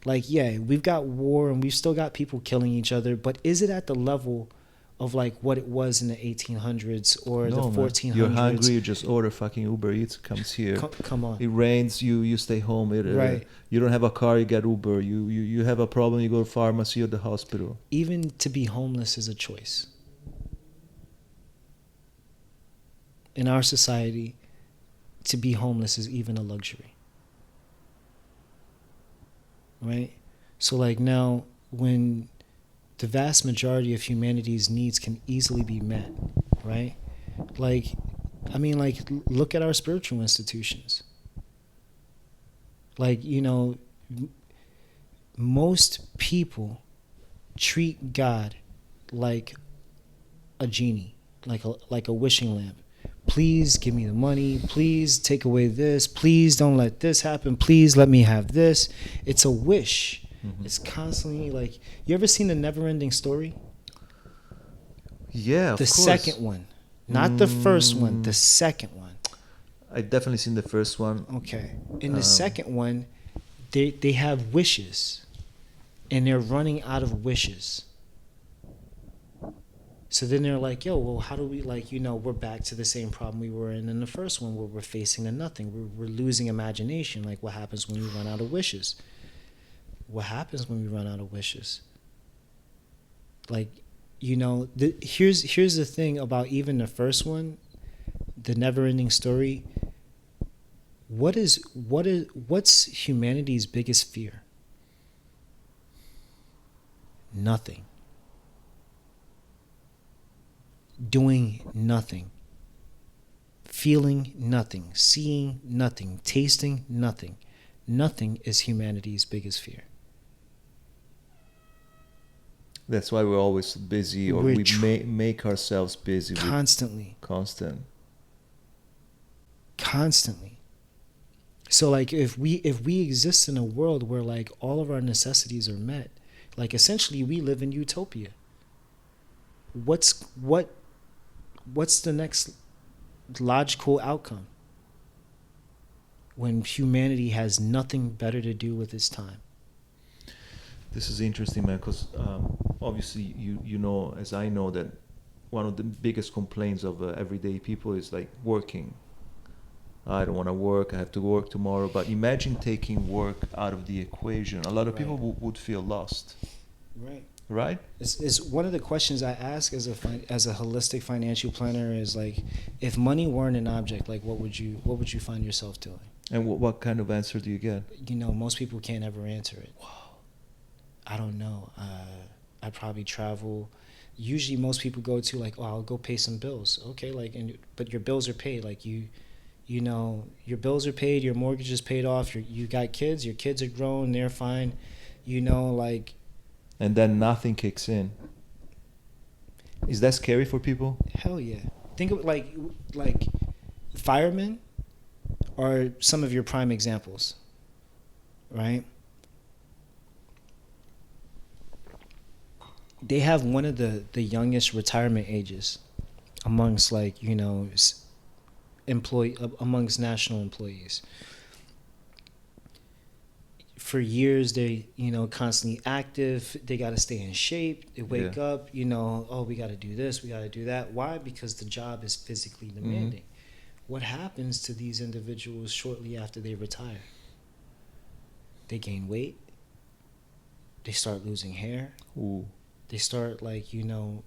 Like, yeah, we've got war and we've still got people killing each other, but is it at the level of like what it was in the 1800s or No, the man. 1400s? You're hungry, you just order fucking Uber Eats, comes here. Come on. It rains, you stay home. Right. You don't have a car, you get Uber. You have a problem, you go to pharmacy or the hospital. Even to be homeless is a choice. In our society, to be homeless is even a luxury. Right? So like now, when the vast majority of humanity's needs can easily be met, right? Like, I mean, like, look at our spiritual institutions. Like, you know, most people treat God like a genie, like a wishing lamp. Please give me the money. Please take away this. Please don't let this happen. Please let me have this. It's a wish. Mm-hmm. It's constantly like, you ever seen the Never-Ending Story? Yeah, of the course. Second one, not the first one. The second one. I definitely seen the first one. Okay. In the second one, they have wishes, and they're running out of wishes. So then they're like, yo, well, how do we, like, you know, we're back to the same problem we were in the first one, where we're facing a nothing. We're losing imagination. Like, what happens when we run out of wishes? What happens when we run out of wishes? Like, you know, here's the thing about even the first one, the Never-Ending Story. What's humanity's biggest fear? Nothing. Doing nothing, feeling nothing, seeing nothing, tasting nothing. Nothing is humanity's biggest fear. That's why we're always busy, or we make ourselves busy. Constantly. Constantly. So like if we exist in a world where like all of our necessities are met, like essentially we live in utopia. What's the next logical outcome when humanity has nothing better to do with its time? This is interesting, man, because obviously you know, as I know, that one of the biggest complaints of everyday people is like working. I don't want to work, I have to work tomorrow. But imagine taking work out of the equation. A lot of people would feel lost. Right? It's one of the questions I ask as a holistic financial planner is like, if money weren't an object, like what would you find yourself doing? And what kind of answer do you get? You know, most people can't ever answer it. Wow. I don't know. I'd probably travel. Usually most people go to like, oh, I'll go pay some bills. Okay, like, but your bills are paid. Like you know, your bills are paid, your mortgage is paid off, you got kids, your kids are grown, they're fine. You know, like, and then nothing kicks in. Is that scary for people? Hell yeah. Think of like firemen are some of your prime examples, right? They have one of the youngest retirement ages amongst, like, you know, amongst national employees. For years, they, you know, constantly active. They got to stay in shape. They wake up, you know, oh, we got to do this, we got to do that. Why? Because the job is physically demanding. Mm-hmm. What happens to these individuals shortly after they retire? They gain weight. They start losing hair. Ooh. They start, like, you know,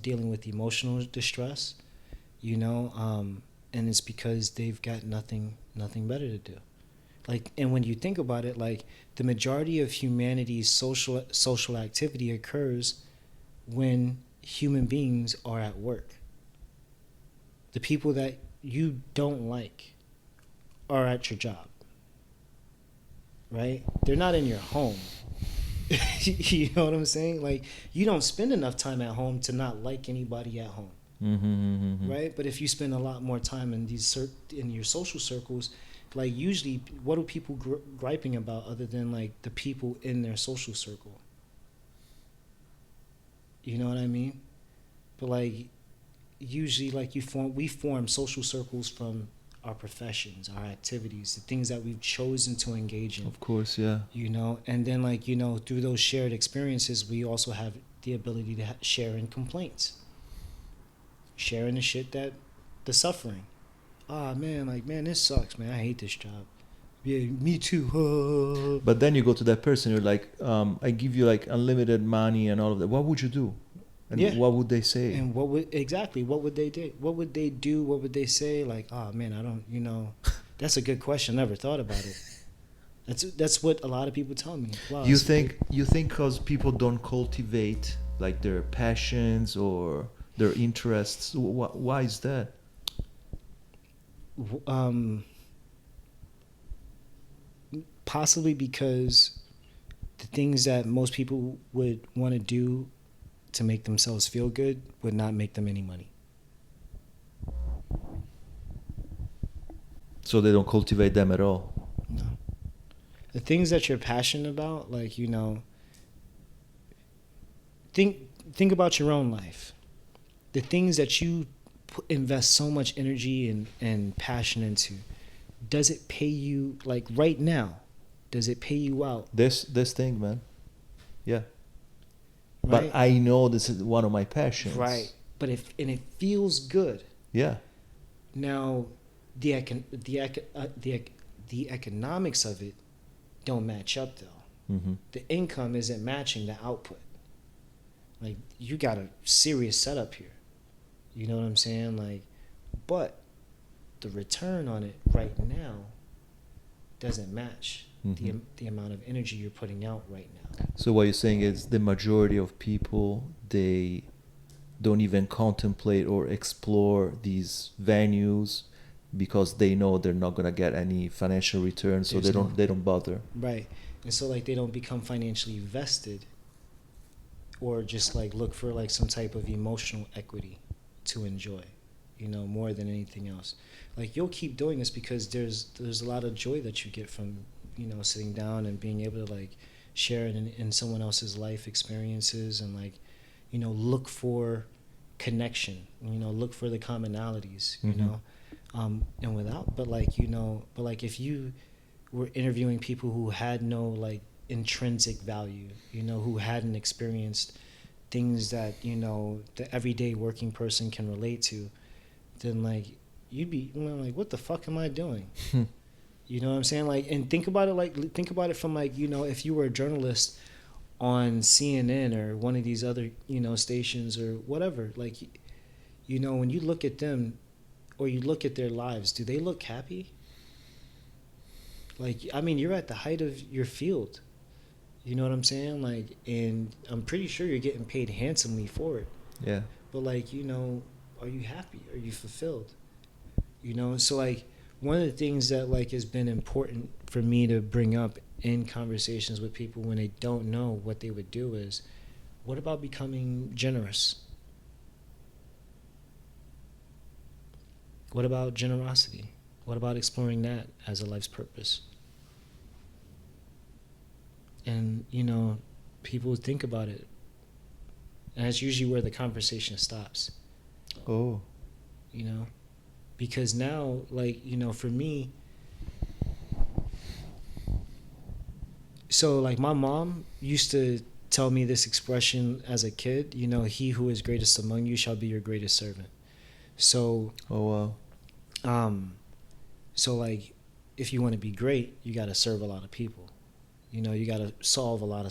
dealing with emotional distress, you know, and it's because they've got nothing better to do. Like, and when you think about it, like, the majority of humanity's social activity occurs when human beings are at work. The people that you don't like are at your job, right? They're not in your home. You know what I'm saying? Like, you don't spend enough time at home to not like anybody at home, right? But if you spend a lot more time in in your social circles, like, usually, what are people griping about other than, like, the people in their social circle? You know what I mean? But, like, usually, like, we form social circles from our professions, our activities, the things that we've chosen to engage in. Of course, yeah. You know, and then like, you know, through those shared experiences, we also have the ability to share in complaints, sharing the shit that the suffering. Ah, man, like, man, this sucks, man. I hate this job. Yeah, me too. But then you go to that person, you're like, I give you like unlimited money and all of that. What would you do? And Yeah. what would they say? And what would what would they do? What would they do? What would they say? Like, oh man, I don't, you know, that's a good question. Never thought about it. That's what a lot of people tell me. Wow, You think because people don't cultivate like their passions or their interests? Why is that? Possibly because the things that most people would want to do to make themselves feel good would not make them any money. So they don't cultivate them at all. No. The things that you're passionate about, like, you know, think about your own life. The things that you invest so much energy and passion into, does it pay you, like right now? Does it pay you out? This thing, man. Yeah. Right? But I know this is one of my passions. Right. But it feels good. Yeah. Now, the economics of it don't match up though. Mm-hmm. The income isn't matching the output. Like, you got a serious setup here. You know what I'm saying? Like, but the return on it right now doesn't match the amount of energy you're putting out right now. So what you're saying is the majority of people, they don't even contemplate or explore these venues because they know they're not gonna get any financial return, so they don't bother. Right. And so like they don't become financially vested or just like look for like some type of emotional equity to enjoy, you know, more than anything else. Like, you'll keep doing this because there's a lot of joy that you get from, you know, sitting down and being able to like share it in someone else's life experiences and like, you know, look for connection, you know, look for the commonalities, you know, and without, but like, you know, but like if you were interviewing people who had no like intrinsic value, you know, who hadn't experienced things that, you know, the everyday working person can relate to, then like you'd be, you know, like, what the fuck am I doing? You know what I'm saying? Like, and think about it from like, you know, if you were a journalist on CNN or one of these other, you know, stations or whatever, like, you know, when you look at them or you look at their lives, do they look happy? Like, I mean, you're at the height of your field. You know what I'm saying? Like, and I'm pretty sure you're getting paid handsomely for it. Yeah. But like, you know, are you happy? Are you fulfilled? You know, so like one of the things that like has been important for me to bring up in conversations with people when they don't know what they would do is, what about becoming generous? What about generosity? What about exploring that as a life's purpose? And, you know, people think about it. And that's usually where the conversation stops. Oh. You know? Because now, like, you know, for me, so like my mom used to tell me this expression as a kid, you know, he who is greatest among you shall be your greatest servant. So, oh wow. So like, if you want to be great, you got to serve a lot of people. You know, you got to solve a lot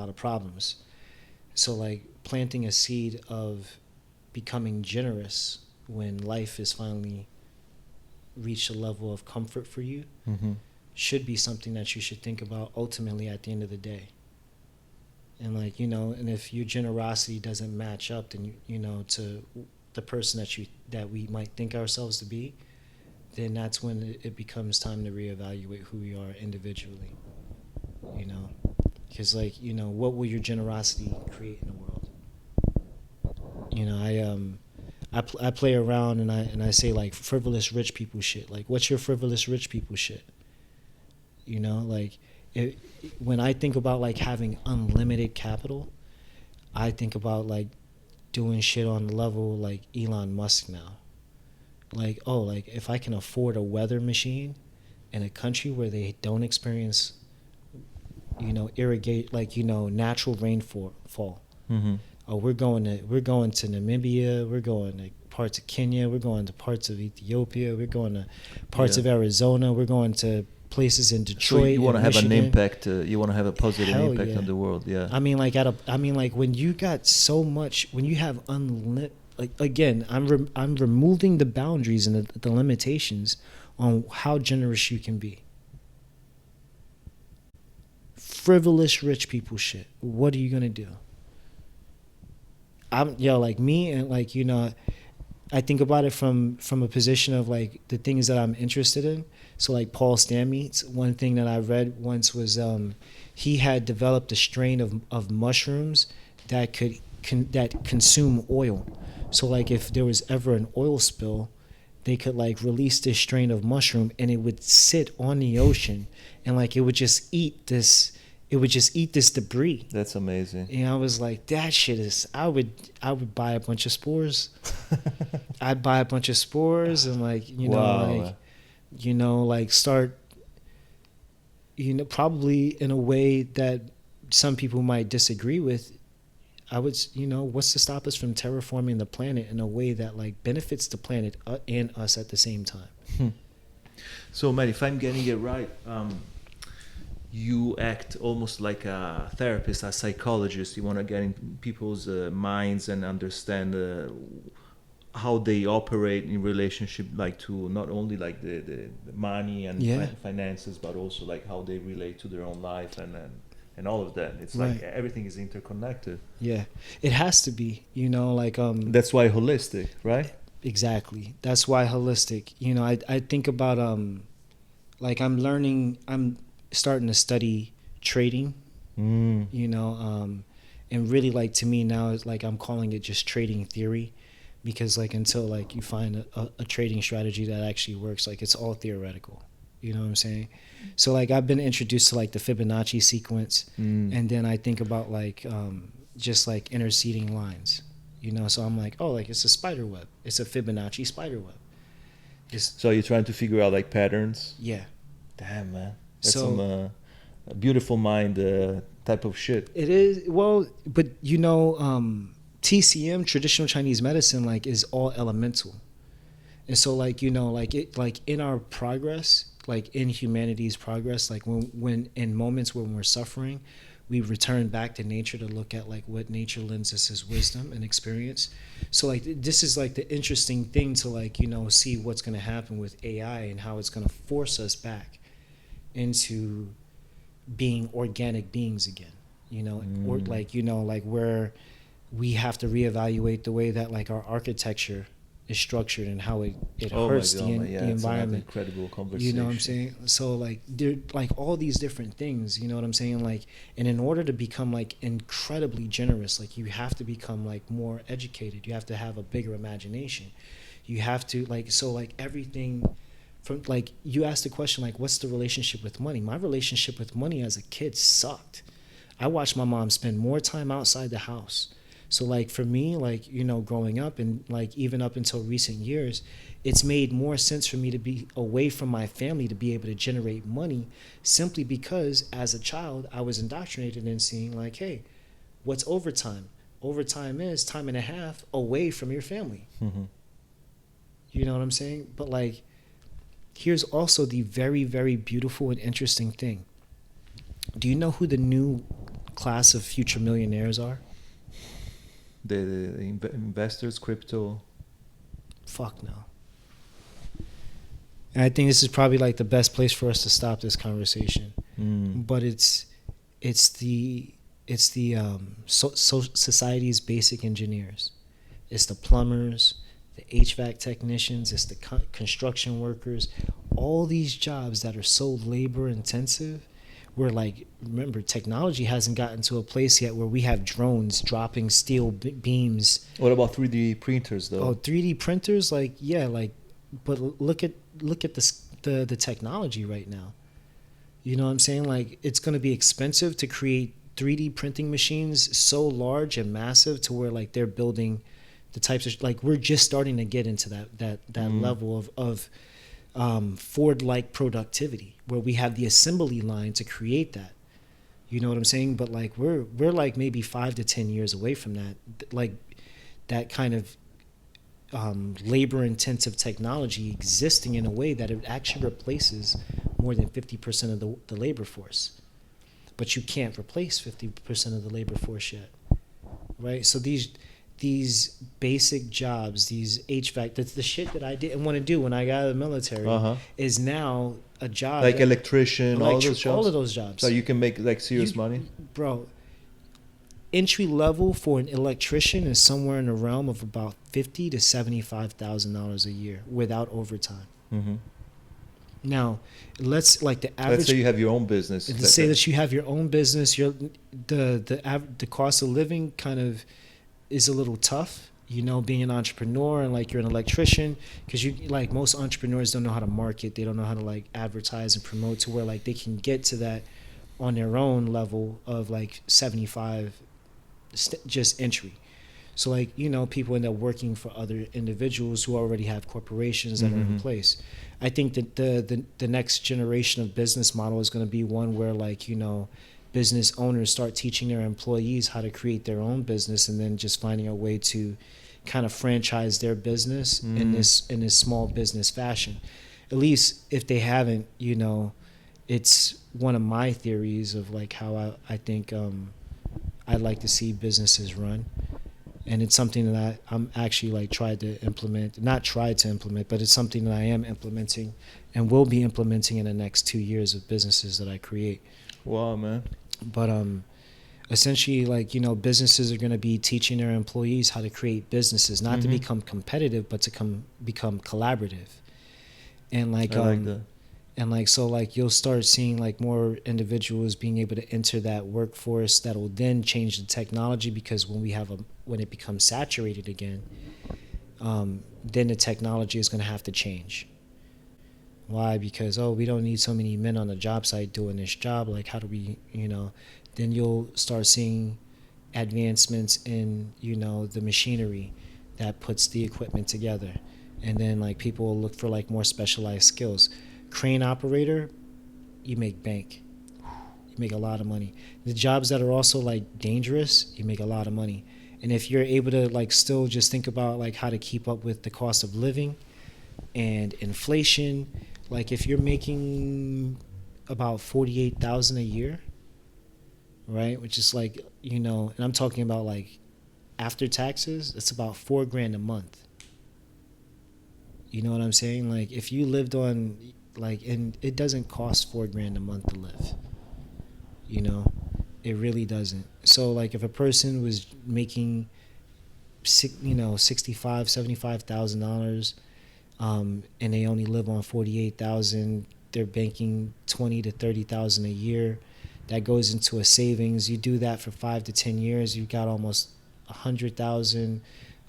of problems. So like planting a seed of becoming generous when life is finally reached a level of comfort for you should be something that you should think about ultimately at the end of the day. And like, you know, and if your generosity doesn't match up, then you know, to the person that we might think ourselves to be, then that's when it becomes time to reevaluate who we are individually. You know, because like, you know, what will your generosity create in the world? You know, I play around and I say like frivolous rich people shit. Like, what's your frivolous rich people shit? You know, like when I think about like having unlimited capital, I think about like doing shit on the level like Elon Musk now. Like, oh, like if I can afford a weather machine in a country where they don't experience, irrigate, like, natural rainfall fall. Mm-hmm. Oh, we're going to Namibia, we're going to parts of Kenya, we're going to parts of Ethiopia, we're going to parts Yeah. of Arizona, we're going to places in So Detroit you want to and have an Michigan. impact. You want to have a positive Hell impact yeah. on the world. Yeah. I mean, like when you got so much, when you have unlit, like again, I'm removing the boundaries and the limitations on how generous you can be. Frivolous rich people shit. What are you gonna do? Like me, and like, I think about it from a position of like the things that I'm interested in. So like Paul Stamets, one thing that I read once was he had developed a strain of mushrooms that that consume oil. So like if there was ever an oil spill, they could like release this strain of mushroom and it would sit on the ocean, and like it would just eat this debris. That's amazing. And I was like, that shit is. I would buy a bunch of spores. I'd buy a bunch of spores and like Wow. like start probably in a way that some people might disagree with. I would what's to stop us from terraforming the planet in a way that like benefits the planet and us at the same time. Hmm. So, man, if I'm getting it right, you act almost like a therapist, a psychologist. You want to get in people's minds and understand how they operate in relationship, like to not only like the money and Yeah. finances, but also like how they relate to their own life and all of that. It's Right. like everything is interconnected. Yeah, it has to be. Like That's why holistic, right? exactly. That's why holistic. I think about like I'm starting to study trading, Mm. and really like to me now it's like I'm calling it just trading theory, because like until like you find a trading strategy that actually works, like it's all theoretical. You know what I'm saying? So like I've been introduced to like the Fibonacci sequence, Mm. and then I think about like just like interceding lines. So I'm like, oh, like it's a spider web. It's a Fibonacci spider web. So you're trying to figure out like patterns. Yeah. Damn, man, that's So some beautiful mind type of shit. it is, well, but TCM, traditional Chinese medicine, like is all elemental. And so like like it, like in our progress, like in humanity's progress, like when in moments when we're suffering, we return back to nature to look at like what nature lends us as wisdom and experience. So like this is like the interesting thing to like see what's going to happen with AI and how it's going to force us back into being organic beings again, or like like where we have to reevaluate the way that like our architecture is structured and how it Oh my hurts god, man. Yeah, the it's another environment. incredible conversation. You know what I'm saying? So like there like all these different things, you know what I'm saying? Like, and in order to become like incredibly generous, like you have to become like more educated. You have to have a bigger imagination. You have to like, so like everything from like, you asked the question like what's the relationship with money? My relationship with money as a kid sucked. I watched my mom spend more time outside the house. So like for me, like growing up and like even up until recent years, it's made more sense for me to be away from my family to be able to generate money, simply because as a child I was indoctrinated in seeing like, hey, what's overtime? Overtime is time and a half away from your family. Mm-hmm. You know what I'm saying? But like, here's also the very, very beautiful and interesting thing. Do you know who the new class of future millionaires are? The investors, crypto. Fuck no. And I think this is probably like the best place for us to stop this conversation. Mm. But it's the society's basic engineers. It's the plumbers, the HVAC technicians, it's the construction workers. All these jobs that are so labor intensive, where like, remember, technology hasn't gotten to a place yet where we have drones dropping steel beams. What about 3D printers though? Oh, 3D printers, like yeah, like, but look at the technology right now. You know what I'm saying? Like it's going to be expensive to create 3D printing machines so large and massive to where like they're building the types of like we're just starting to get into that level of Ford-like productivity where we have the assembly line to create that. You know what I'm saying? But like we're like maybe 5 to 10 years away from that, like that kind of labor-intensive technology existing in a way that it actually replaces more than 50% of the labor force. But you can't replace 50% of the labor force yet, right? So these basic jobs, these HVAC, that's the shit that I didn't want to do when I got out of the military, is now a job. Like electrician, all those jobs? All of those jobs. So you can make like serious money? Bro, entry level for an electrician is somewhere in the realm of about $50,000 to $75,000 a year without overtime. Mm-hmm. Now, let's like the average. Let's say you have your own business. Let's say that you have your own business. The cost of living kind of is a little tough, you know, being an entrepreneur and like you're an electrician, because you like most entrepreneurs don't know how to market. They don't know how to like advertise and promote to where like they can get to that on their own level of like 75 just entry. So like, you know, people end up working for other individuals who already have corporations that are in place. I think that the next generation of business model is going to be one where like, you know, business owners start teaching their employees how to create their own business and then just finding a way to kind of franchise their business in this small business fashion. At least if they haven't, you know, it's one of my theories of like how I think I'd like to see businesses run. And it's something that I'm actually like not tried to implement, but it's something that I am implementing and will be implementing in the next 2 years of businesses that I create. Wow, man. But essentially, like, you know, businesses are going to be teaching their employees how to create businesses, not to become competitive, but to become collaborative. And like, I like that. And like, so like you'll start seeing like more individuals being able to enter that workforce that will then change the technology, because when it becomes saturated again, then the technology is going to have to change. Why? Because, we don't need so many men on the job site doing this job. Like, how do we, you know, then you'll start seeing advancements in, you know, the machinery that puts the equipment together. And then like people will look for like more specialized skills. Crane operator, you make bank. You make a lot of money. The jobs that are also like dangerous, you make a lot of money. And if you're able to like still just think about like how to keep up with the cost of living and inflation, like if you're making about $48,000 a year, right, which is like, you know, and I'm talking about like after taxes, it's about $4,000 a month. You know what I'm saying? Like if you lived on like, and it doesn't cost $4,000 a month to live, you know, it really doesn't. So like if a person was making $65,000-$75,000 and they only live on $48,000, they're banking $20,000 to $30,000 a year. That goes into a savings. You do that for 5 to 10 years, you got almost $100,000,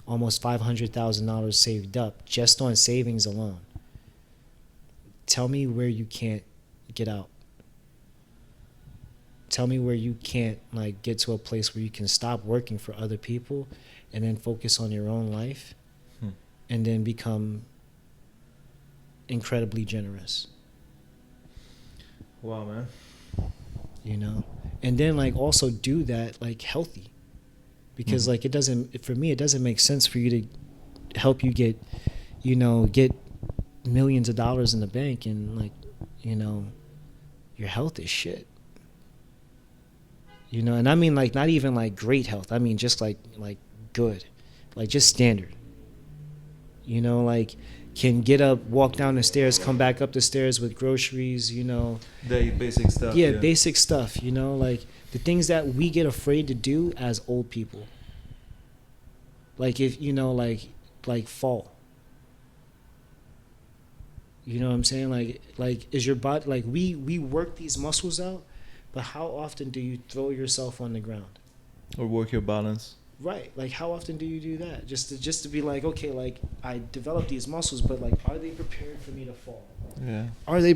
almost $500,000 saved up just on savings alone. Tell me where you can't get out. Tell me where you can't like get to a place where you can stop working for other people and then focus on your own life and then become incredibly generous. Wow, man. You know, and then like also do that like healthy, because like it doesn't, for me, it doesn't make sense for you to help you get millions of dollars in the bank and like, you know, your health is shit. You know, and I mean like not even like great health. I mean just like good, like just standard. You know, like can get up, walk down the stairs, come back up the stairs with groceries, you know. The basic stuff. Yeah, basic stuff, you know, like the things that we get afraid to do as old people. Like if, you know, like fall. You know what I'm saying? Like is your body, like we work these muscles out, but how often do you throw yourself on the ground? Or work your balance. Right. Like how often do you do that? Just to be like, okay, like I developed these muscles, but like are they prepared for me to fall? Yeah. Are they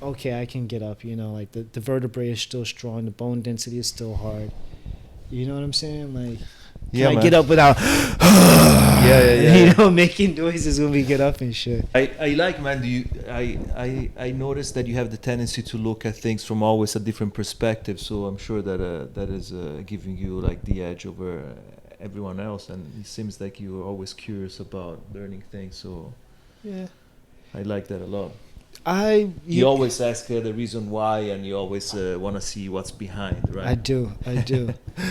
okay, I can get up, you know, like the vertebrae is still strong, the bone density is still hard. You know what I'm saying? Like Yeah, I man. get up without Yeah. making noises when we get up and shit. I like, man. Do you? I noticed that you have the tendency to look at things from always a different perspective. So I'm sure that that is giving you like the edge over everyone else. And it seems like you're always curious about learning things. So Yeah. I like that a lot. I You always ask the reason why, and you always want to see what's behind, right? I do.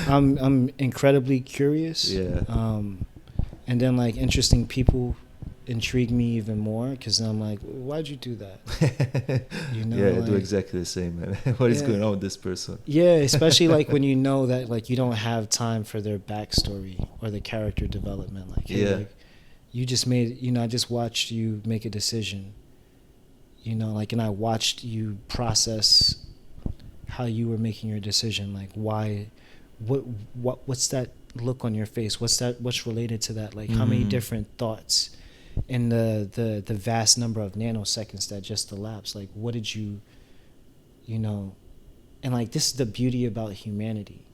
I'm incredibly curious. Yeah. And then like interesting people intrigue me even more because I'm like, why'd you do that? You know, Yeah, I do like- exactly the same, man. What is Yeah. going on with this person? Yeah, especially like when you know that like you don't have time for their backstory or the character development. Like, hey, Yeah. like, you just made, I just watched you make a decision. Like, and I watched you process how you were making your decision. Like, why, what's that look on your face? What's related to that? Like, how many different thoughts in the vast number of nanoseconds that just elapsed? Like, what did you, and like, this is the beauty about humanity.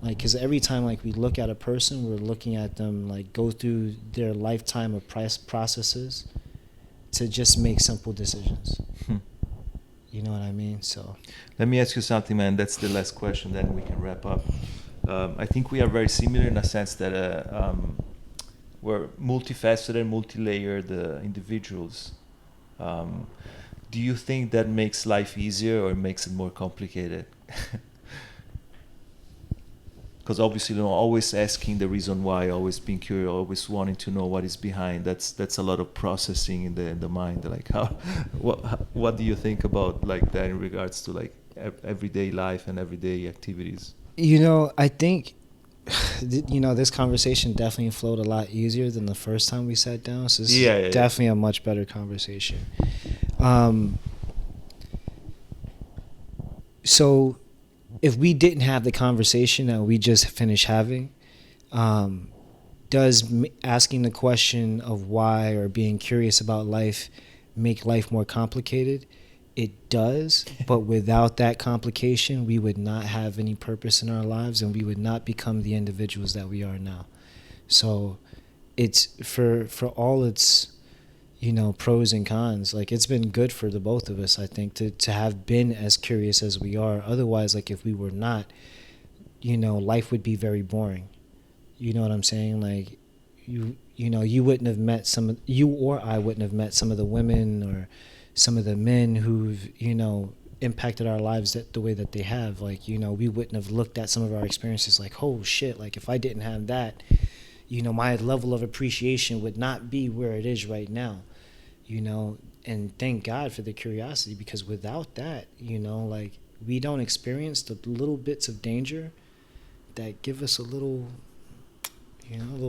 Like, because every time like we look at a person, we're looking at them like go through their lifetime of processes to just make simple decisions. You know what I mean? So Let me ask you something, man. That's the last question, then we can wrap up. I think we are very similar in a sense that we're multifaceted, multi-layered individuals. Do you think that makes life easier or makes it more complicated? Because obviously, always asking the reason why, always being curious, always wanting to know what is behind. That's a lot of processing in the mind. Like what do you think about like that in regards to like everyday life and everyday activities? I think this conversation definitely flowed a lot easier than the first time we sat down. So this is definitely a much better conversation. So if we didn't have the conversation that we just finished having, does asking the question of why or being curious about life make life more complicated? It does, but without that complication, we would not have any purpose in our lives and we would not become the individuals that we are now. So it's for all its pros and cons. Like, it's been good for the both of us, I think, to have been as curious as we are. Otherwise, like, if we were not, life would be very boring. You know what I'm saying? Like, you wouldn't have met you or I wouldn't have met some of the women or some of the men who've, impacted our lives the way that they have. Like, we wouldn't have looked at some of our experiences like, oh shit, like if I didn't have that, my level of appreciation would not be where it is right now. And thank God for the curiosity, because without that, like, we don't experience the little bits of danger that give us a little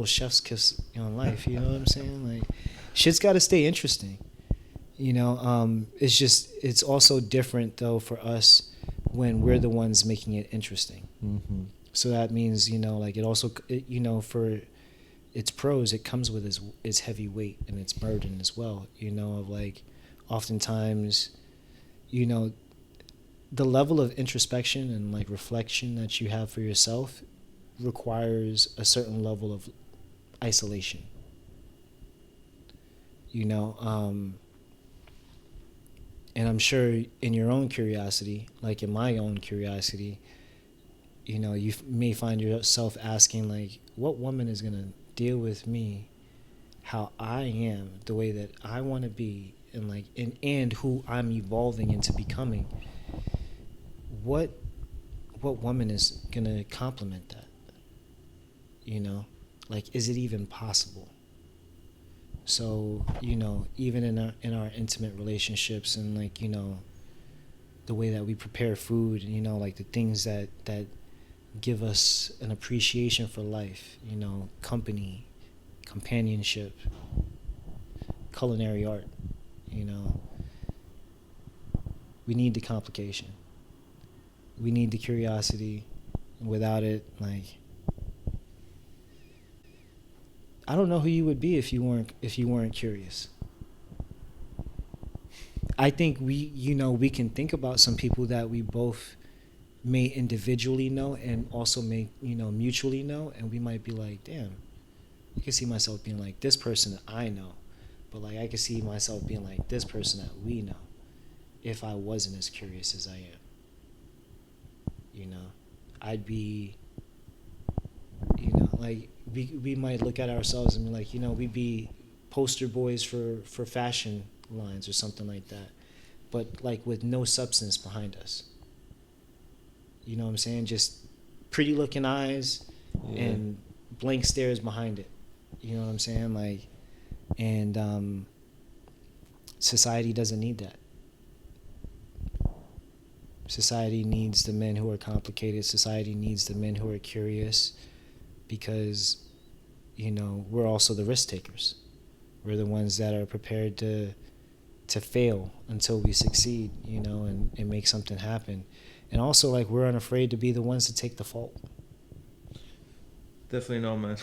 chef's kiss on life. You know what I'm saying? Like, shit's got to stay interesting. It's also different though for us when we're the ones making it interesting. Mm-hmm. So that means, like, it also, for its pros, it comes with its heavy weight and its burden as well, of like, oftentimes, the level of introspection and like reflection that you have for yourself requires a certain level of isolation. And I'm sure in your own curiosity, like in my own curiosity, you may find yourself asking, like, what woman is going to deal with me how I am, the way that I want to be, and like and who I'm evolving into becoming. What woman is going to complement that? Like, is it even possible? So, even in our intimate relationships and like, the way that we prepare food, like the things that give us an appreciation for life, company, companionship, culinary art, we need the complication. We need the curiosity. Without it, like, I don't know who you would be if you weren't curious. I think we can think about some people that we both may individually know and also may, mutually know, and we might be like, damn, I can see myself being like this person that I know, but like I can see myself being like this person that we know if I wasn't as curious as I am. I'd be, like we might look at ourselves and be like, we'd be poster boys for fashion lines or something like that, but like with no substance behind us. You know what I'm saying? Just pretty looking eyes and blank stares behind it. You know what I'm saying? Like, and society doesn't need that. Society needs the men who are complicated. Society needs the men who are curious, because, we're also the risk takers. We're the ones that are prepared to fail until we succeed, and make something happen. And also, like, we're unafraid to be the ones to take the fault. Definitely no, man.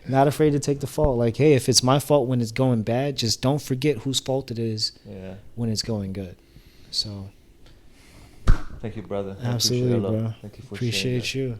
Not afraid to take the fault. Like, hey, if it's my fault when it's going bad, just don't forget whose fault it is when it's going good. So thank you, brother. absolutely, bro. Thank you for appreciate sharing you.